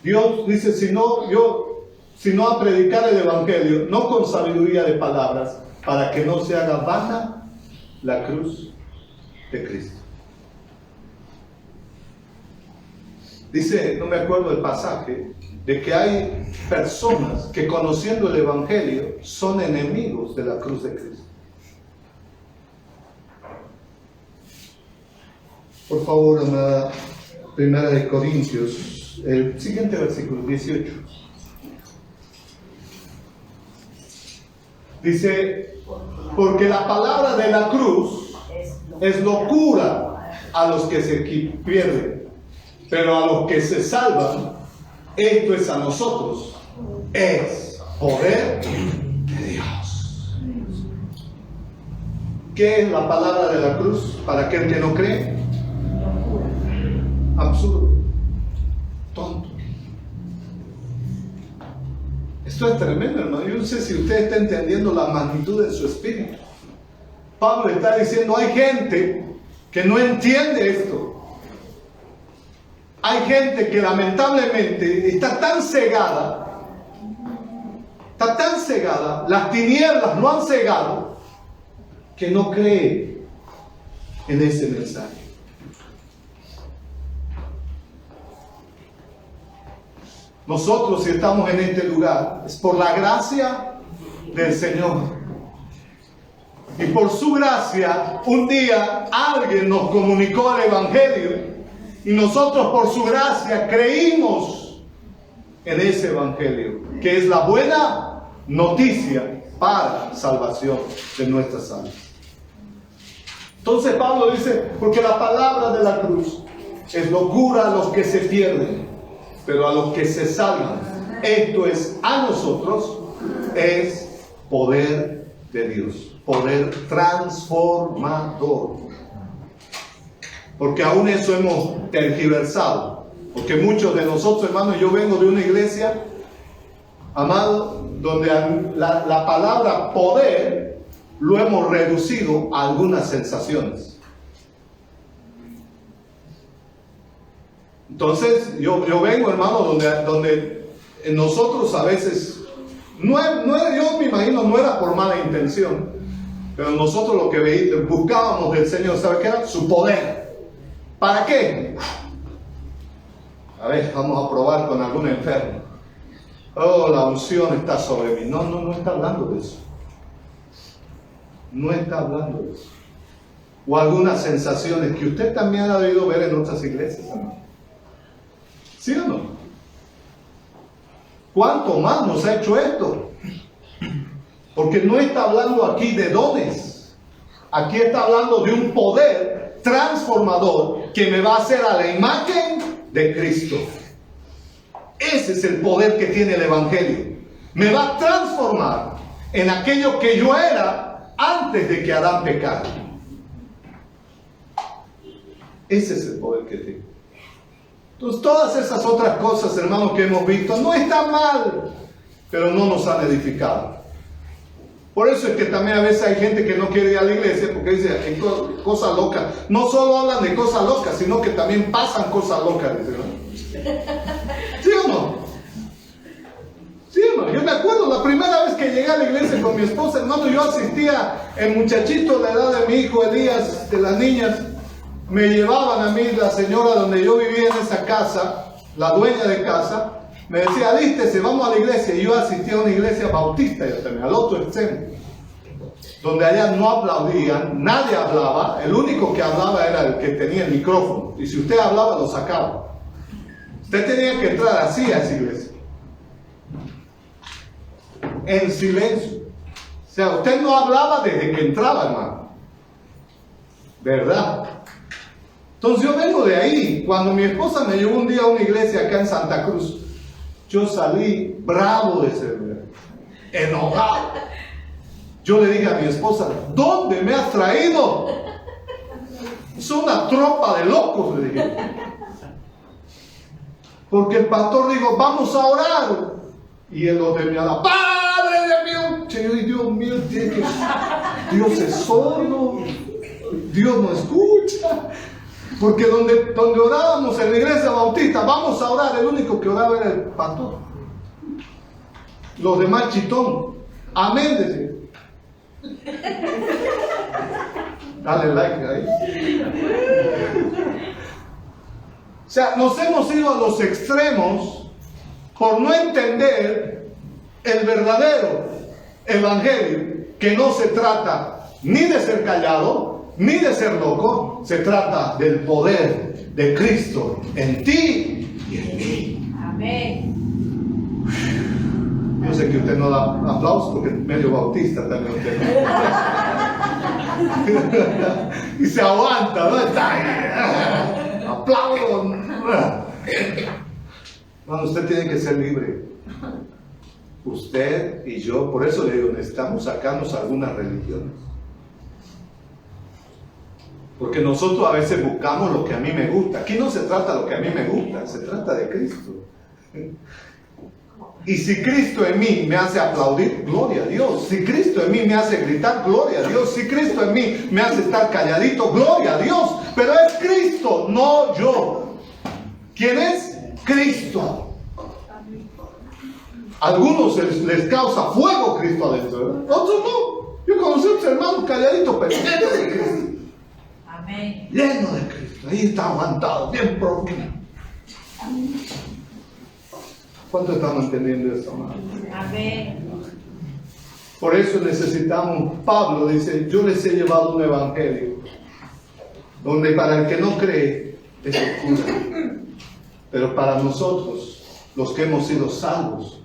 Dios dice, si no a predicar el Evangelio, no con sabiduría de palabras, para que no se haga vana la cruz de Cristo. Dice, no me acuerdo el pasaje, de que hay personas que conociendo el Evangelio son enemigos de la cruz de Cristo. Por favor, amada, Primera de Corintios, el siguiente versículo, 18. Dice, porque la palabra de la cruz es locura a los que se pierden, pero a los que se salvan, esto es a nosotros, es poder de Dios. ¿Qué es la palabra de la cruz para aquel que no cree? Absurdo, tonto. Esto es tremendo, hermano. Yo no sé si usted está entendiendo la magnitud de su espíritu. Pablo está diciendo, hay gente que no entiende esto. Hay gente que lamentablemente está tan cegada, las tinieblas lo han cegado, que no cree en ese mensaje. Nosotros, si estamos en este lugar, es por la gracia del Señor. Y por su gracia, un día alguien nos comunicó el Evangelio y nosotros por su gracia creímos en ese Evangelio, que es la buena noticia para salvación de nuestras almas. Entonces Pablo dice, porque la palabra de la cruz es locura a los que se pierden, pero a los que se salvan, esto es a nosotros, es poder de Dios, poder transformador. Porque aún eso hemos tergiversado. Porque muchos de nosotros, hermanos, yo vengo de una iglesia, amado, donde la palabra poder lo hemos reducido a algunas sensaciones. Entonces, yo vengo, hermano, donde nosotros a veces, yo me imagino, no era por mala intención, pero nosotros lo que buscábamos del Señor, ¿sabe qué era? Su poder. ¿Para qué? A ver, vamos a probar con algún enfermo. Oh, la unción está sobre mí. No está hablando de eso. No está hablando de eso. O algunas sensaciones que usted también ha debido ver en otras iglesias, ¿no? ¿Sí o no? ¿Cuánto más nos ha hecho esto? Porque no está hablando aquí de dones. Aquí está hablando de un poder transformador que me va a hacer a la imagen de Cristo. Ese es el poder que tiene el Evangelio. Me va a transformar en aquello que yo era antes de que Adán pecara. Ese es el poder que tiene. Entonces, todas esas otras cosas, hermanos, que hemos visto, no están mal, pero no nos han edificado. Por eso es que también a veces hay gente que no quiere ir a la iglesia, porque dice, cosas locas. No solo hablan de cosas locas, sino que también pasan cosas locas, dice, ¿no? ¿Sí o no? Sí, hermano. Yo me acuerdo la primera vez que llegué a la iglesia con mi esposa, hermano, yo asistía, el muchachito de la edad de mi hijo Elías, de las niñas, me llevaban a mí, la señora donde yo vivía en esa casa, la dueña de casa, me decía, alístese, vamos a la iglesia. Y yo asistía a una iglesia bautista, yo también, al otro extremo, donde allá no aplaudían, nadie hablaba, el único que hablaba era el que tenía el micrófono, y si usted hablaba, lo sacaba. Usted tenía que entrar así a esa iglesia, en silencio. O sea, usted no hablaba desde que entraba, hermano. ¿Verdad? Entonces yo vengo de ahí. Cuando mi esposa me llevó un día a una iglesia acá en Santa Cruz, yo salí bravo de ese lugar, enojado. Yo le dije a mi esposa, ¿dónde me has traído? Es una tropa de locos, le dije. Porque el pastor dijo, vamos a orar. Y él lo de mi ala, Padre de Dios. Y Dios mío, Dios es sordo, Dios no escucha. Porque donde orábamos en la iglesia bautista, vamos a orar, el único que oraba era el pastor. Los demás chitón. Amén, decía. Dale like ahí. O sea, nos hemos ido a los extremos por no entender el verdadero evangelio, que no se trata ni de ser callado, ni de ser loco, se trata del poder de Cristo en ti y en mí. Amén. Yo sé que usted no da aplausos porque es medio bautista también usted, ¿no? Y se aguanta, ¿no? Está ahí. Aplausos. Bueno, usted tiene que ser libre. Usted y yo, por eso le digo, necesitamos sacarnos algunas religiones. Porque nosotros a veces buscamos lo que a mí me gusta. Aquí no se trata de lo que a mí me gusta, se trata de Cristo. Y si Cristo en mí me hace aplaudir, gloria a Dios. Si Cristo en mí me hace gritar, gloria a Dios. Si Cristo en mí me hace estar calladito, gloria a Dios. Pero es Cristo, no yo. ¿Quién es? Cristo. A algunos les causa fuego Cristo adentro, ¿verdad? Otros no. Yo conocí a otros hermanos calladitos, pero llenos de Cristo. Amén. Lleno de Cristo. Ahí está aguantado, bien profundo. ¿Cuánto estamos entendiendo esto, hermano? Amén. Por eso necesitamos, Pablo dice, yo les he llevado un evangelio, donde para el que no cree es oscura, pero para nosotros, los que hemos sido salvos,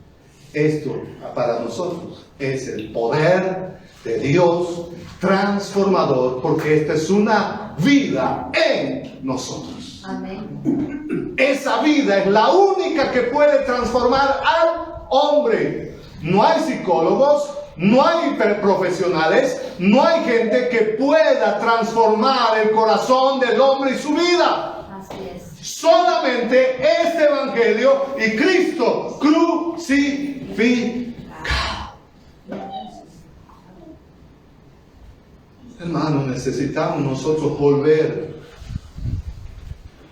esto para nosotros es el poder de Dios transformador, porque esta es una vida en nosotros. Amén. Esa vida es la única que puede transformar al hombre. No hay psicólogos, no hay profesionales, no hay gente que pueda transformar el corazón del hombre y su vida. Así es. Solamente este evangelio y Cristo crucificado. Hermanos, necesitamos nosotros volver.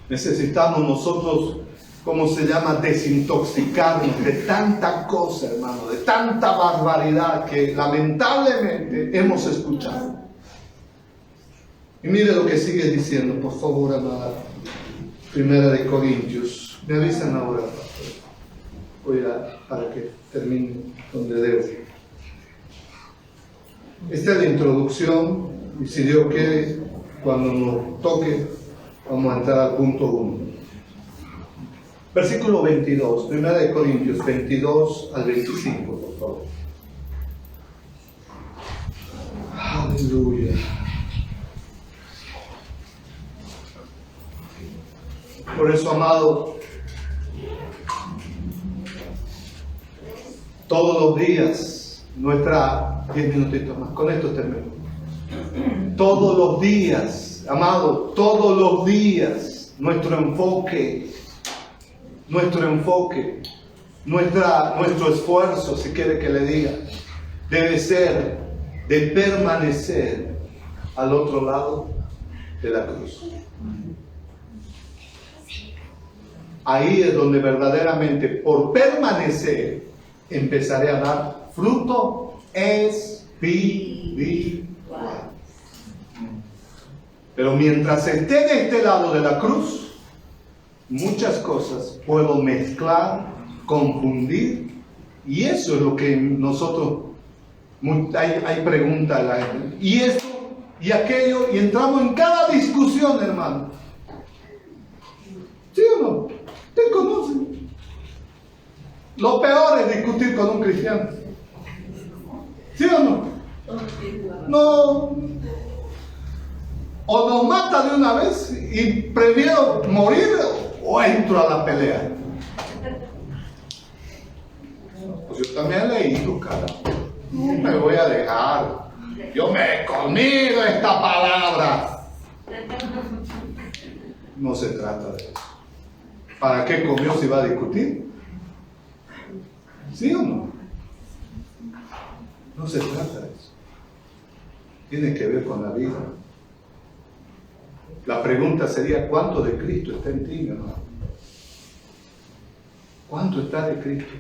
Necesitamos nosotros, ¿cómo se llama? Desintoxicarnos de tanta cosa, hermano, de tanta barbaridad que lamentablemente hemos escuchado. Y mire lo que sigue diciendo, por favor, amada. Primera de Corintios. Me avisan ahora, pastor. Voy para que termine donde debo. Esta es la introducción, y si Dios quiere, cuando nos toque, vamos a entrar al punto 1. Versículo 22, 1 de Corintios 22 al 25, por favor. Aleluya. Por eso, amado, todos los días, 10 minutitos más, con esto termino. Todos los días amado, todos los días nuestro enfoque, nuestro esfuerzo, si quiere que le diga, debe ser de permanecer al otro lado de la cruz. Ahí es donde verdaderamente, por permanecer, empezaré a dar fruto espiritual. Pero mientras esté de este lado de la cruz, muchas cosas puedo mezclar, confundir, y eso es lo que nosotros, hay preguntas a la gente, y esto, y aquello, y entramos en cada discusión, hermano. ¿Sí o no? Te conocen. Lo peor es discutir con un cristiano. ¿Sí o no? No. O nos mata de una vez y prefiero morir o entro a la pelea. Pues yo también he leído, cara. No me voy a dejar. Yo me he comido esta palabra. No se trata de eso. ¿Para qué comió si va a discutir? ¿Sí o no? No se trata de eso. Tiene que ver con la vida. La pregunta sería, ¿cuánto de Cristo está en ti, mi hermano? ¿Cuánto está de Cristo?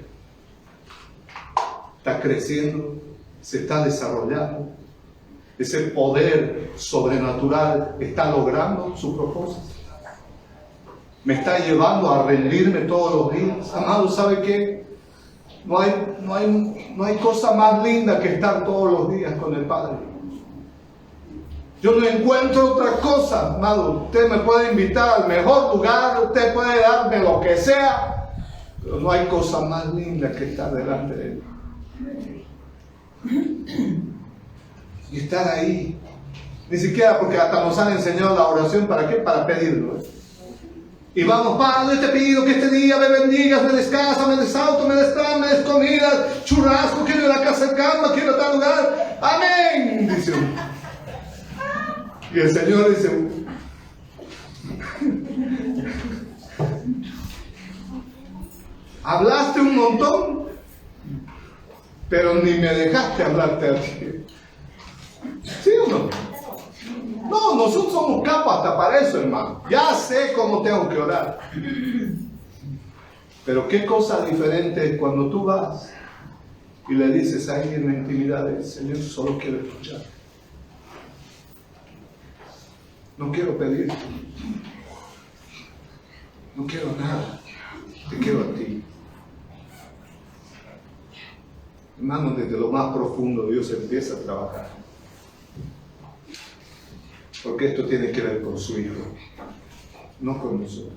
¿Está creciendo? ¿Se está desarrollando? ¿Ese poder sobrenatural está logrando su propósito? ¿Me está llevando a rendirme todos los días? Amado, ¿sabe qué? No hay cosa más linda que estar todos los días con el Padre. Yo no encuentro otra cosa, amado. Usted me puede invitar al mejor lugar, usted puede darme lo que sea, pero no hay cosa más linda que estar delante de Él. Y estar ahí. Ni siquiera porque hasta nos han enseñado la oración, ¿para qué? Para pedirlo. Y vamos, Padre, te pido que este día me bendigas, me des casa, me des auto, me des pan, me des comida, churrasco, quiero ir a la casa de cama, quiero ir a tal lugar. Amén, dice uno. Y el Señor dice, hablaste un montón, pero ni me dejaste hablarte a ti. ¿Sí o no? No, nosotros somos capos hasta para eso, hermano. Ya sé cómo tengo que orar. Pero qué cosa diferente es cuando tú vas y le dices a alguien en la intimidad del Señor, solo quiero escuchar. No quiero pedir. No quiero nada. Te quiero a ti. Hermano, desde lo más profundo Dios empieza a trabajar. Porque esto tiene que ver con su Hijo, no con nosotros.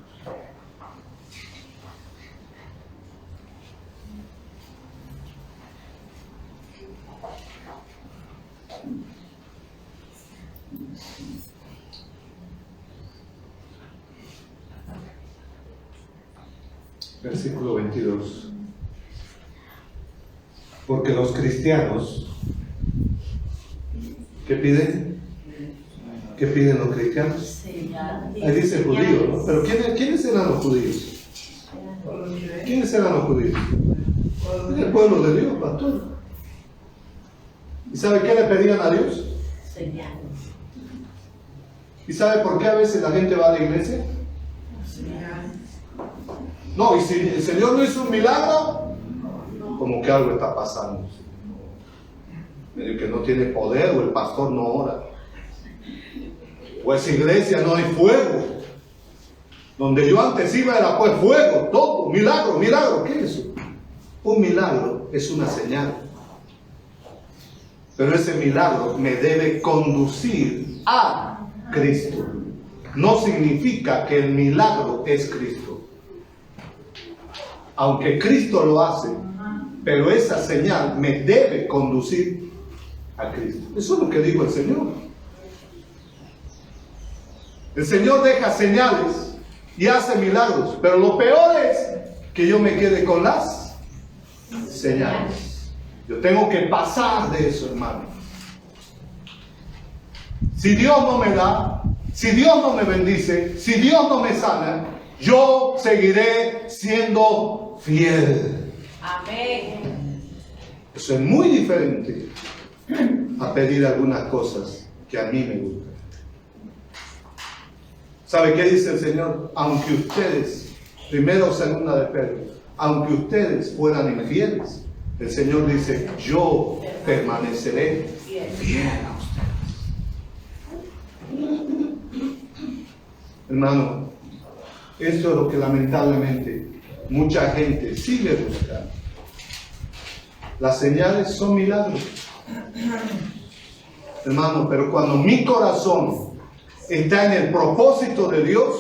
Versículo 22. Porque los cristianos, ¿qué piden? ¿Qué piden los cristianos? Ahí dice judíos, ¿no? Pero ¿quiénes eran los judíos? ¿Quiénes eran los judíos? El pueblo de Dios, pastor. ¿Y sabe qué le pedían a Dios? Señales. ¿Y sabe por qué a veces la gente va a la iglesia? No, y si el Señor no hizo un milagro, como que algo está pasando. El que no tiene poder o el pastor no ora. O esa iglesia no hay fuego. Donde yo antes iba era pues fuego, todo, milagro, ¿qué es eso? Un milagro es una señal. Pero ese milagro me debe conducir a Cristo. No significa que el milagro es Cristo. Aunque Cristo lo hace, pero esa señal me debe conducir a Cristo. Eso es lo que dijo el Señor. El Señor deja señales y hace milagros, pero lo peor es que yo me quede con las señales. Yo tengo que pasar de eso, hermano. Si Dios no me da, si Dios no me bendice, si Dios no me sana, yo seguiré siendo fiel. Amén. Eso es muy diferente a pedir algunas cosas que a mí me gustan. ¿Sabe qué dice el Señor? Aunque ustedes, primero o segunda de Pedro, aunque ustedes fueran infieles, el Señor dice, yo permaneceré fiel a ustedes. Hermano, esto es lo que lamentablemente mucha gente sigue buscando. Las señales son milagros. Hermano, pero cuando mi corazón está en el propósito de Dios,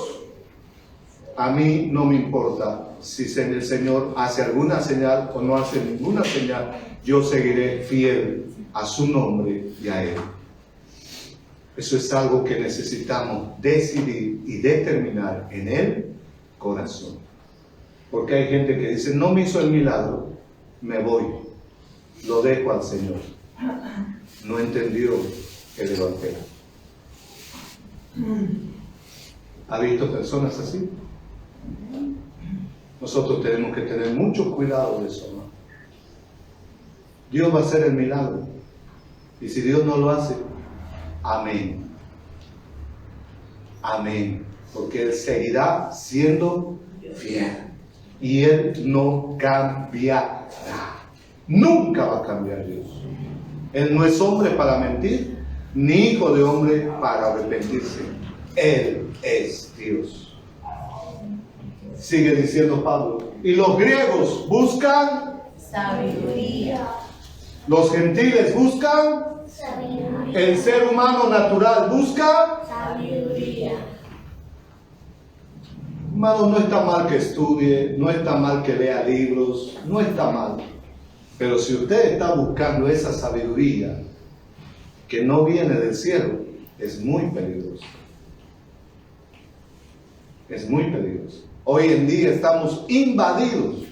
a mí no me importa si el Señor hace alguna señal o no hace ninguna señal, yo seguiré fiel a su nombre y a Él. Eso es algo que necesitamos decidir y determinar en el corazón. Porque hay gente que dice, no me hizo el milagro, me voy, lo dejo al Señor. No entendió el Evangelio. ¿Ha visto personas así? Nosotros tenemos que tener mucho cuidado de eso, ¿no? Dios va a hacer el milagro. Y si Dios no lo hace, amén. Amén. Porque Él seguirá siendo fiel. Y Él no cambiará. Nunca va a cambiar Dios. Él no es hombre para mentir, ni hijo de hombre para arrepentirse. Él es Dios. Sigue diciendo Pablo. Y los griegos buscan sabiduría. Los gentiles buscan Sabiduría. el ser humano natural busca Sabiduría. Hermano, no está mal que estudie, no está mal que lea libros, no está mal. Pero si usted está buscando esa sabiduría que no viene del cielo, es muy peligroso. Es muy peligroso. Hoy en día estamos invadidos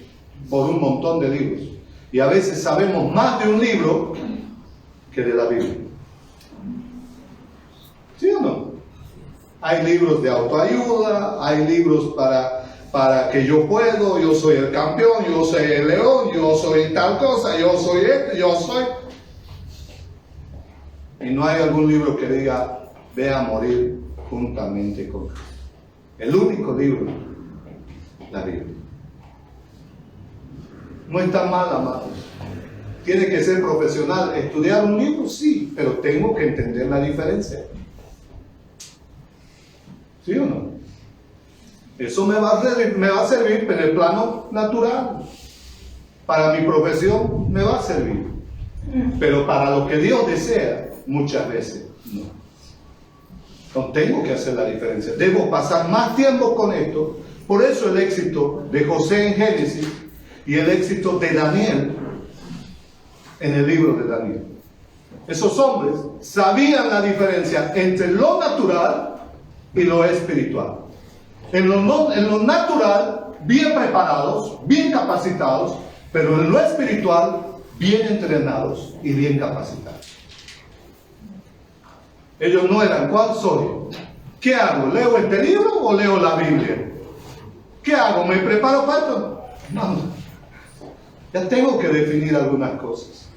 por un montón de libros. Y a veces sabemos más de un libro que de la Biblia. ¿Sí o no? Hay libros de autoayuda, hay libros para que yo puedo, yo soy el campeón, yo soy el león, yo soy tal cosa, yo soy este, yo soy... Y no hay algún libro que diga, ve a morir juntamente con Cristo. El único libro, la Biblia. No está mal, amados. Tiene que ser profesional. Estudiar un libro, sí, pero tengo que entender la diferencia. ¿Sí o no? Eso me va a servir en el plano natural. Para mi profesión me va a servir. Pero para lo que Dios desea, muchas veces no. No tengo que hacer la diferencia. Debo pasar más tiempo con esto. Por eso el éxito de José en Génesis y el éxito de Daniel en el libro de Daniel. Esos hombres sabían la diferencia entre lo natural y lo espiritual. En lo natural, bien preparados, bien capacitados, pero en lo espiritual, bien entrenados y bien capacitados. Ellos no eran, ¿cuál soy? ¿Qué hago? ¿Leo este libro o leo la Biblia? ¿Qué hago? ¿Me preparo para esto? No. Ya tengo que definir algunas cosas.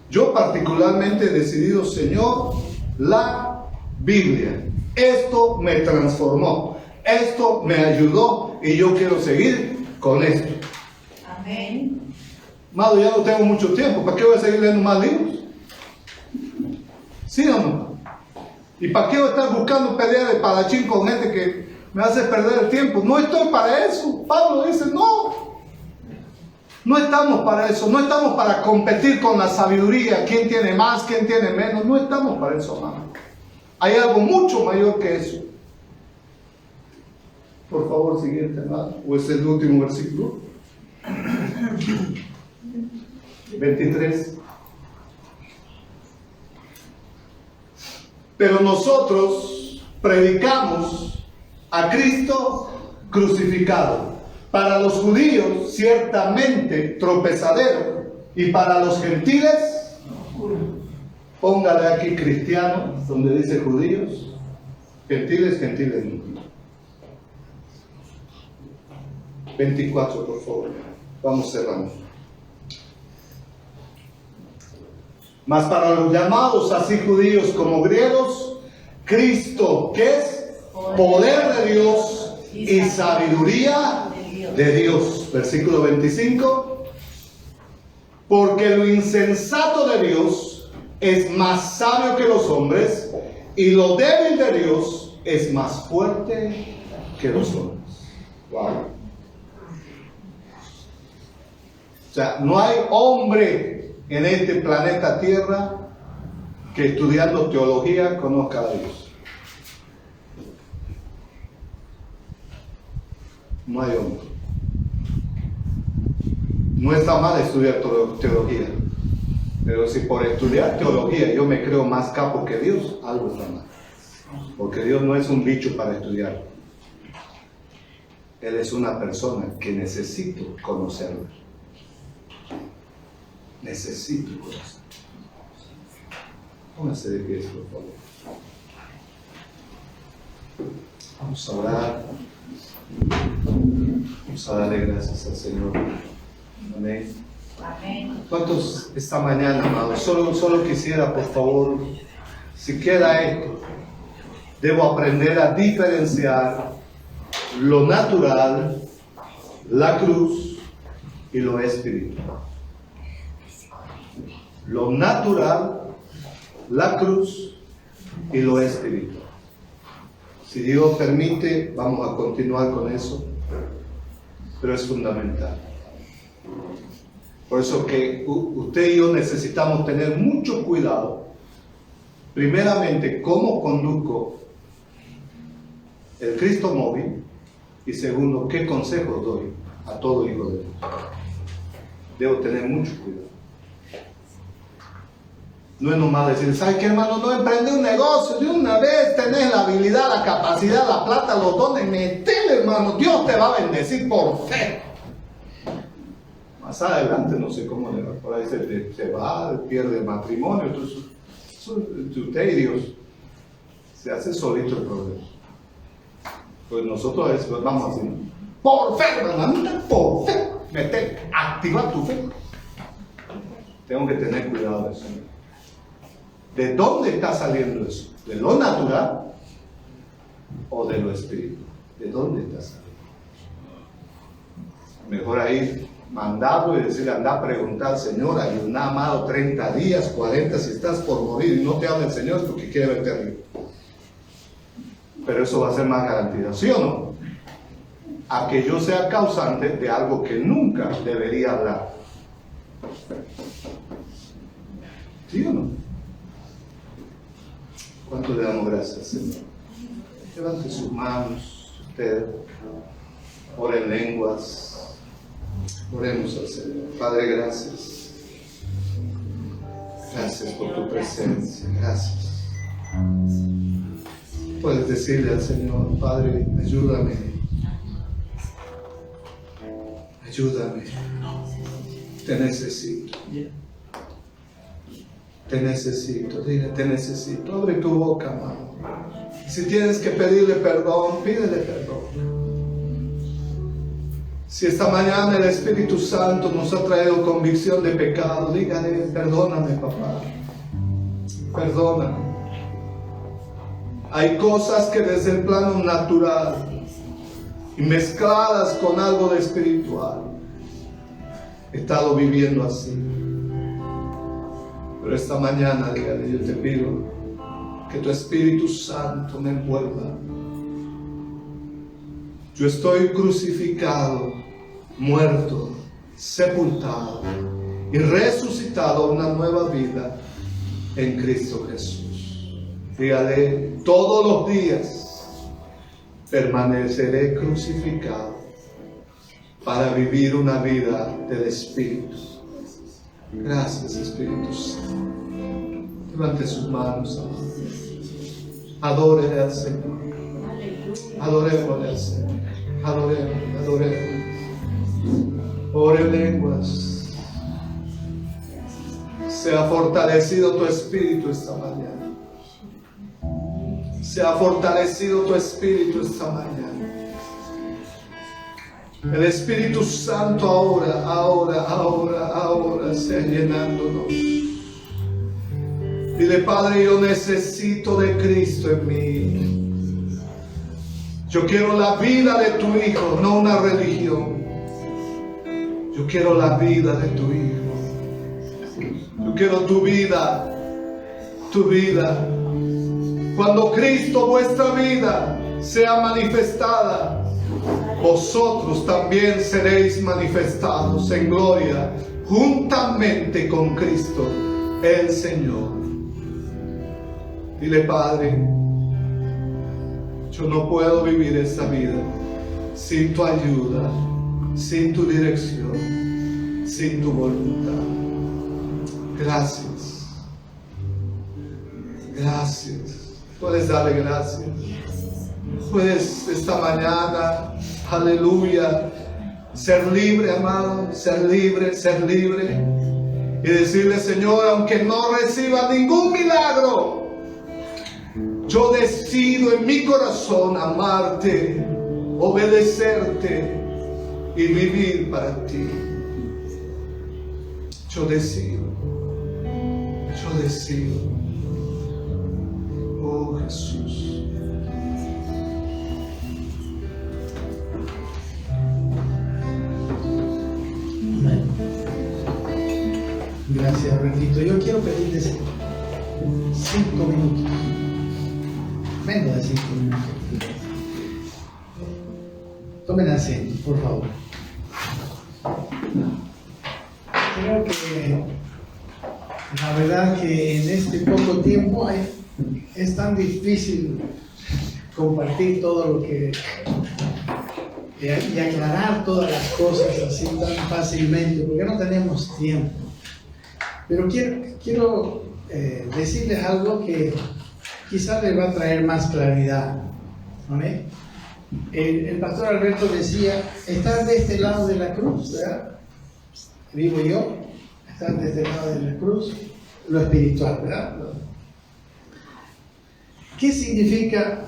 Yo particularmente he decidido, Señor, la Biblia. Esto me transformó. Esto me ayudó y yo quiero seguir con esto. Amén. Amado, ya no tengo mucho tiempo. ¿Para qué voy a seguir leyendo más libros? ¿Sí o no? ¿Y para qué voy a estar buscando pelear de padachín con gente que me hace perder el tiempo? No estoy para eso. Pablo dice, no. No estamos para eso. No estamos para competir con la sabiduría. ¿Quién tiene más? ¿Quién tiene menos? No estamos para eso, hermano. Hay algo mucho mayor que eso. Por favor, siguiente, hermano. ¿O es el último versículo? 23. Pero nosotros predicamos a Cristo crucificado. Para los judíos, ciertamente tropezadero. Y para los gentiles, póngale aquí cristiano, donde dice judíos. Gentiles, gentiles no. 24, por favor. Vamos cerrando. Mas para los llamados, así judíos como griegos, Cristo, ¿qué es? Poder de Dios y sabiduría de Dios. Versículo 25. Porque lo insensato de Dios es más sabio que los hombres, y lo débil de Dios es más fuerte que los hombres. Wow. O sea, no hay hombre en este planeta Tierra que estudiando teología conozca a Dios. No hay hombre. No está mal estudiar teología, pero si por estudiar teología yo me creo más capo que Dios, algo está mal. Porque Dios no es un bicho para estudiar. Él es una persona que necesito conocerlo. Necesito conocerlo. Póngase de pie, por favor. Vamos a orar. Vamos a darle gracias al Señor. Amén. Amén. ¿Cuántos esta mañana, amados? Solo quisiera, por favor, si queda esto, debo aprender a diferenciar lo natural, la cruz y lo espiritual. Lo natural, la cruz y lo espiritual. Si Dios permite, vamos a continuar con eso, pero es fundamental. Por eso que usted y yo necesitamos tener mucho cuidado. Primeramente, cómo conduzco el Cristo móvil, y segundo, qué consejos doy a todo hijo de Dios. Debo tener mucho cuidado. No es nomás decir, ¿sabes qué, hermano? No emprende un negocio de una vez, tenés la habilidad, la capacidad, la plata, los dones, metele, hermano, Dios te va a bendecir por fe. Más adelante no sé cómo le va, por ahí se va, pierde el matrimonio, entonces usted y Dios se hace solito el problema. Pues nosotros a veces vamos así, por fe, hermanita, por fe, activa tu fe. Tengo que tener cuidado de eso. ¿De dónde está saliendo eso? ¿De lo natural o de lo espiritual? ¿De dónde está saliendo? Mejor ahí mandarlo y decirle, anda a preguntar al Señor, ayuná, amado, 30 días, 40, si estás por morir y no te habla el Señor, es porque quiere verte arriba. Pero eso va a ser más garantía, ¿sí o no? A que yo sea causante de algo que nunca debería hablar. ¿Sí o no? ¿Cuánto le damos gracias, Señor? Levante sus manos, usted, ore en lenguas. Oremos al Señor. Padre, gracias. Gracias por tu presencia. Gracias. Puedes decirle al Señor, Padre, ayúdame. Ayúdame. Te necesito. Te necesito. Dile, te necesito. Abre tu boca, amado. Si tienes que pedirle perdón, pídele perdón. Si esta mañana el Espíritu Santo nos ha traído convicción de pecado, dígale, perdóname, papá. Perdóname. Hay cosas que desde el plano natural y mezcladas con algo de espiritual he estado viviendo así. Pero esta mañana, dígale, yo te pido que tu Espíritu Santo me envuelva. Yo estoy crucificado, muerto, sepultado y resucitado a una nueva vida en Cristo Jesús. Dígale, todos los días permaneceré crucificado para vivir una vida del Espíritu. Gracias, Espíritu Santo. Levante sus manos, amados. Adórele al Señor. Adorémosle al Señor. Adoremos, adoremos. Ore en lenguas. Sea fortalecido tu espíritu esta mañana. sea fortalecido tu espíritu esta mañana. El Espíritu Santo ahora sea llenándonos. Dile, Padre, yo necesito de Cristo en mí. Yo quiero la vida de tu Hijo, no una religión. Yo quiero la vida de tu Hijo. Yo quiero tu vida, tu vida. Cuando Cristo, vuestra vida, sea manifestada, vosotros también seréis manifestados en gloria, juntamente con Cristo, el Señor. Dile, Padre, yo no puedo vivir esta vida sin tu ayuda, sin tu dirección, sin tu voluntad. Gracias. Gracias. Puedes darle gracias. Puedes esta mañana, aleluya, ser libre, amado, ser libre. Y decirle, Señor, aunque no reciba ningún milagro, yo decido en mi corazón amarte, obedecerte y vivir para ti. Yo decido. Oh Jesús. Amén. Gracias, Renito. Yo quiero pedirles 5 minutos. Menos de 5 minutos. Tomen asiento, por favor. Creo que la verdad que en este poco tiempo es tan difícil compartir todo lo que y aclarar todas las cosas así tan fácilmente, porque no tenemos tiempo. Pero quiero decirles algo que quizás les va a traer más claridad. ¿Amén? El pastor Alberto decía, estar de este lado de la cruz, ¿verdad? Vivo yo, estar de este lado de la cruz, lo espiritual, ¿verdad? ¿Qué significa?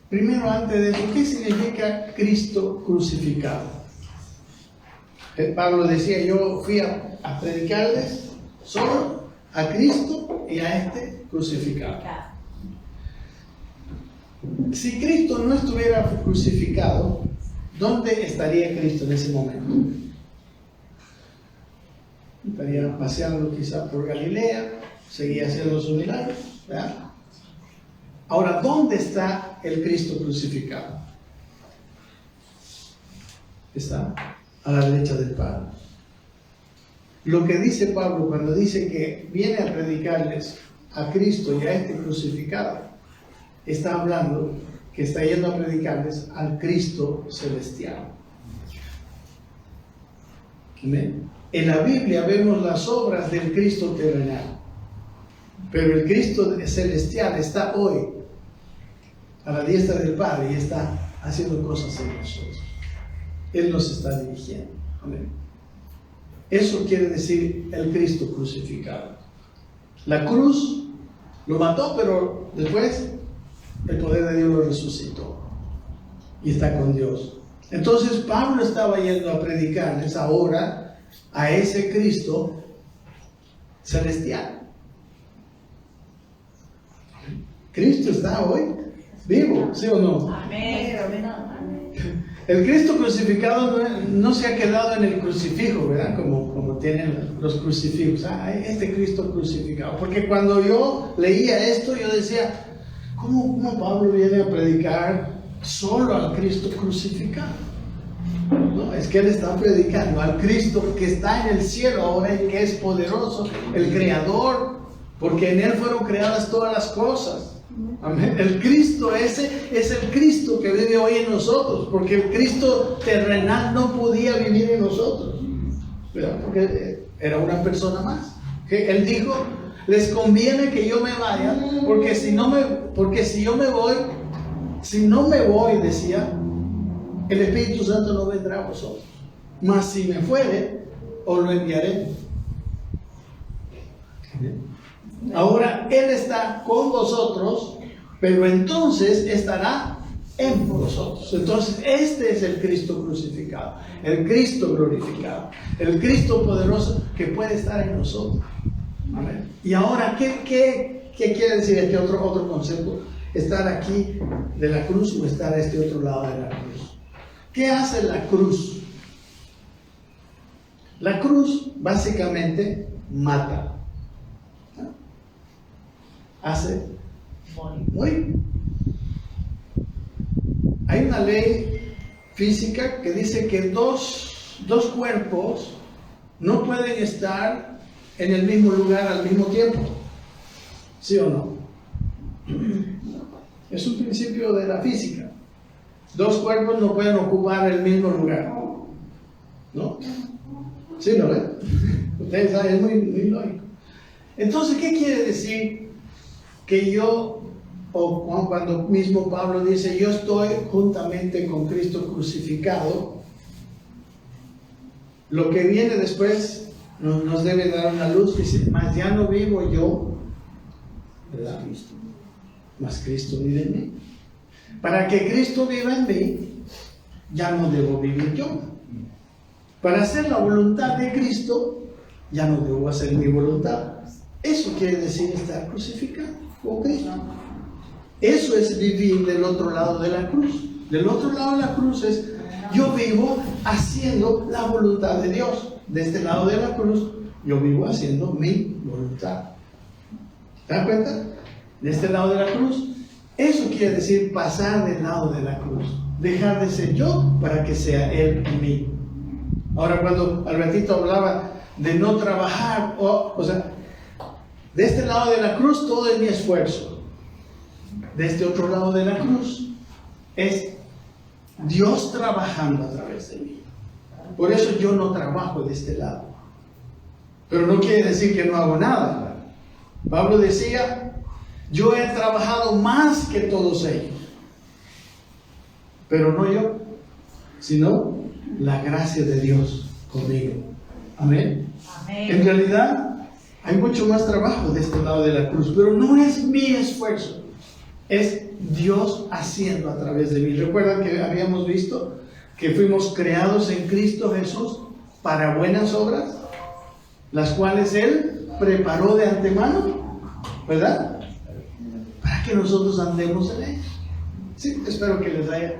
Primero, antes de eso, ¿qué significa Cristo crucificado? Pablo decía, yo fui a predicarles solo a Cristo y a este crucificado. Si Cristo no estuviera crucificado, ¿dónde estaría Cristo en ese momento? Estaría paseando quizás por Galilea, seguía haciendo sus milagros, ¿verdad? Ahora, ¿dónde está el Cristo crucificado? Está a la derecha del Padre. Lo que dice Pablo cuando dice que viene a predicarles a Cristo y a este crucificado, está hablando que está yendo a predicarles al Cristo celestial. ¿Amén? En la Biblia vemos las obras del Cristo terrenal, pero el Cristo celestial está hoy a la diestra del Padre y está haciendo cosas en nosotros. Él nos está dirigiendo. Amén. Eso quiere decir el Cristo crucificado. La cruz lo mató, pero después el poder de Dios lo resucitó y está con Dios. Entonces Pablo estaba yendo a predicarles ahora a ese Cristo celestial. Cristo está hoy vivo, ¿sí o no? Amén. El Cristo crucificado no se ha quedado en el crucifijo, ¿verdad? Como tienen los crucifijos. Este Cristo crucificado. Porque cuando yo leía esto, yo decía, ¿cómo Pablo viene a predicar solo al Cristo crucificado? No, es que él está predicando al Cristo que está en el cielo ahora y que es poderoso, el Creador, porque en él fueron creadas todas las cosas. Amén. El Cristo ese es el Cristo que vive hoy en nosotros, porque el Cristo terrenal no podía vivir en nosotros, ¿verdad? Porque era una persona más. ¿Okay? Él dijo, les conviene que yo me vaya, porque si no me voy, decía, el Espíritu Santo no vendrá a vosotros, mas si me fuere, os lo enviaré. Ahora Él está con vosotros pero entonces estará en vosotros. Entonces este es el Cristo crucificado, el Cristo glorificado, el Cristo poderoso que puede estar en nosotros. Amén. Y ahora, ¿qué quiere decir este otro concepto? Estar aquí de la cruz o estar a este otro lado de la cruz. ¿Qué hace la cruz? La cruz básicamente mata. Hace morir. Hay una ley física que dice que dos cuerpos no pueden estar en el mismo lugar al mismo tiempo. ¿Sí o no? Es un principio de la física. Dos cuerpos no pueden ocupar el mismo lugar. ¿No? ¿Sí lo ven? Ustedes saben, es muy lógico. Entonces, ¿qué quiere decir? Que yo, o cuando mismo Pablo dice, yo estoy juntamente con Cristo crucificado, lo que viene después nos debe dar una luz. Dice, mas ya no vivo yo, ¿verdad? Mas Cristo vive en mí. Para que Cristo viva en mí, ya no debo vivir yo. Para hacer la voluntad de Cristo, ya no debo hacer mi voluntad. Eso quiere decir estar crucificado con Cristo. Eso es vivir del otro lado de la cruz. Del otro lado de la cruz es, yo vivo haciendo la voluntad de Dios. De este lado de la cruz, yo vivo haciendo mi voluntad. ¿Te das cuenta? De este lado de la cruz. Eso quiere decir pasar del lado de la cruz. Dejar de ser yo para que sea Él en mí. Ahora, cuando Albertito hablaba de no trabajar, o sea, de este lado de la cruz todo es mi esfuerzo. De este otro lado de la cruz es Dios trabajando a través de mí. Por eso yo no trabajo de este lado. Pero no quiere decir que no hago nada. Pablo decía, yo he trabajado más que todos ellos. Pero no yo, sino la gracia de Dios conmigo. Amén. Amén. En realidad hay mucho más trabajo de este lado de la cruz, pero no es mi esfuerzo, es Dios haciendo a través de mí. ¿Recuerdan que habíamos visto que fuimos creados en Cristo Jesús para buenas obras, las cuales Él preparó de antemano, ¿verdad? Para que nosotros andemos en Él. Sí, espero que les haya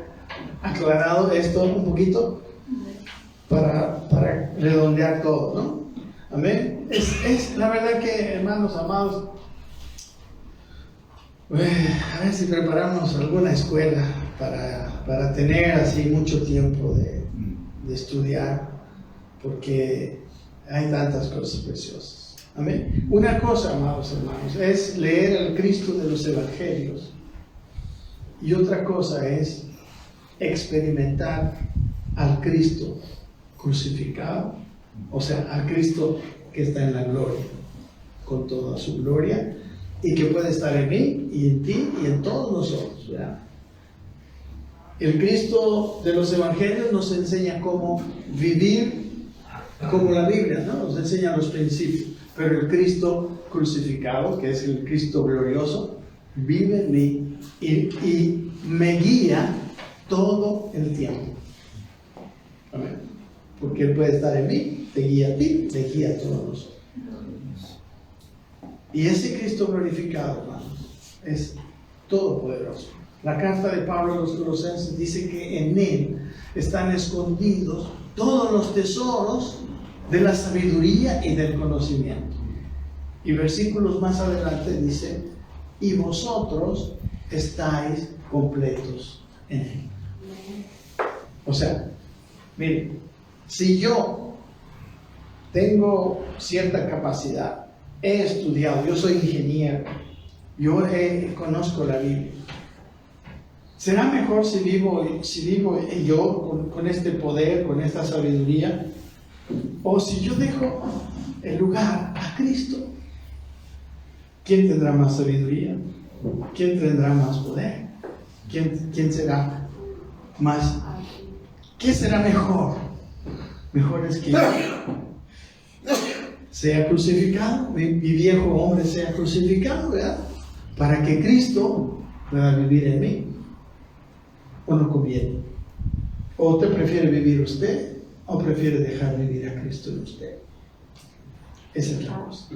aclarado esto un poquito para redondear todo, ¿no? Amén. Es la verdad que, hermanos amados, a ver si preparamos alguna escuela para tener así mucho tiempo de estudiar, porque hay tantas cosas preciosas. Amén. Una cosa, amados hermanos, es leer al Cristo de los Evangelios, y otra cosa es experimentar al Cristo crucificado, o sea, al Cristo que está en la gloria, con toda su gloria, y que puede estar en mí y en ti y en todos nosotros, ¿verdad? El Cristo de los Evangelios nos enseña cómo vivir como la Biblia, ¿no? Nos enseña los principios, pero el Cristo crucificado, que es el Cristo glorioso, vive en mí y me guía todo el tiempo. Amén. Porque Él puede estar en mí, te guía a ti, te guía a todos nosotros. Y ese Cristo glorificado, hermanos, es todopoderoso. La carta de Pablo a los Colosenses dice que en Él están escondidos todos los tesoros de la sabiduría y del conocimiento. Y versículos más adelante dice, y vosotros estáis completos en Él. O sea, miren, si yo tengo cierta capacidad, he estudiado, yo soy ingeniero, yo conozco la Biblia, ¿será mejor si vivo yo con este poder, con esta sabiduría? O si yo dejo el lugar a Cristo, ¿quién tendrá más sabiduría? ¿Quién tendrá más poder? ¿Quién será más? ¿Qué será mejor? Mejor es que yo sea crucificado, mi viejo hombre sea crucificado, ¿verdad? Para que Cristo ¿verdad? Vivir en mí, o no conviene. ¿O usted prefiere vivir usted, o prefiere dejar vivir a Cristo en usted? Esa es la cosa.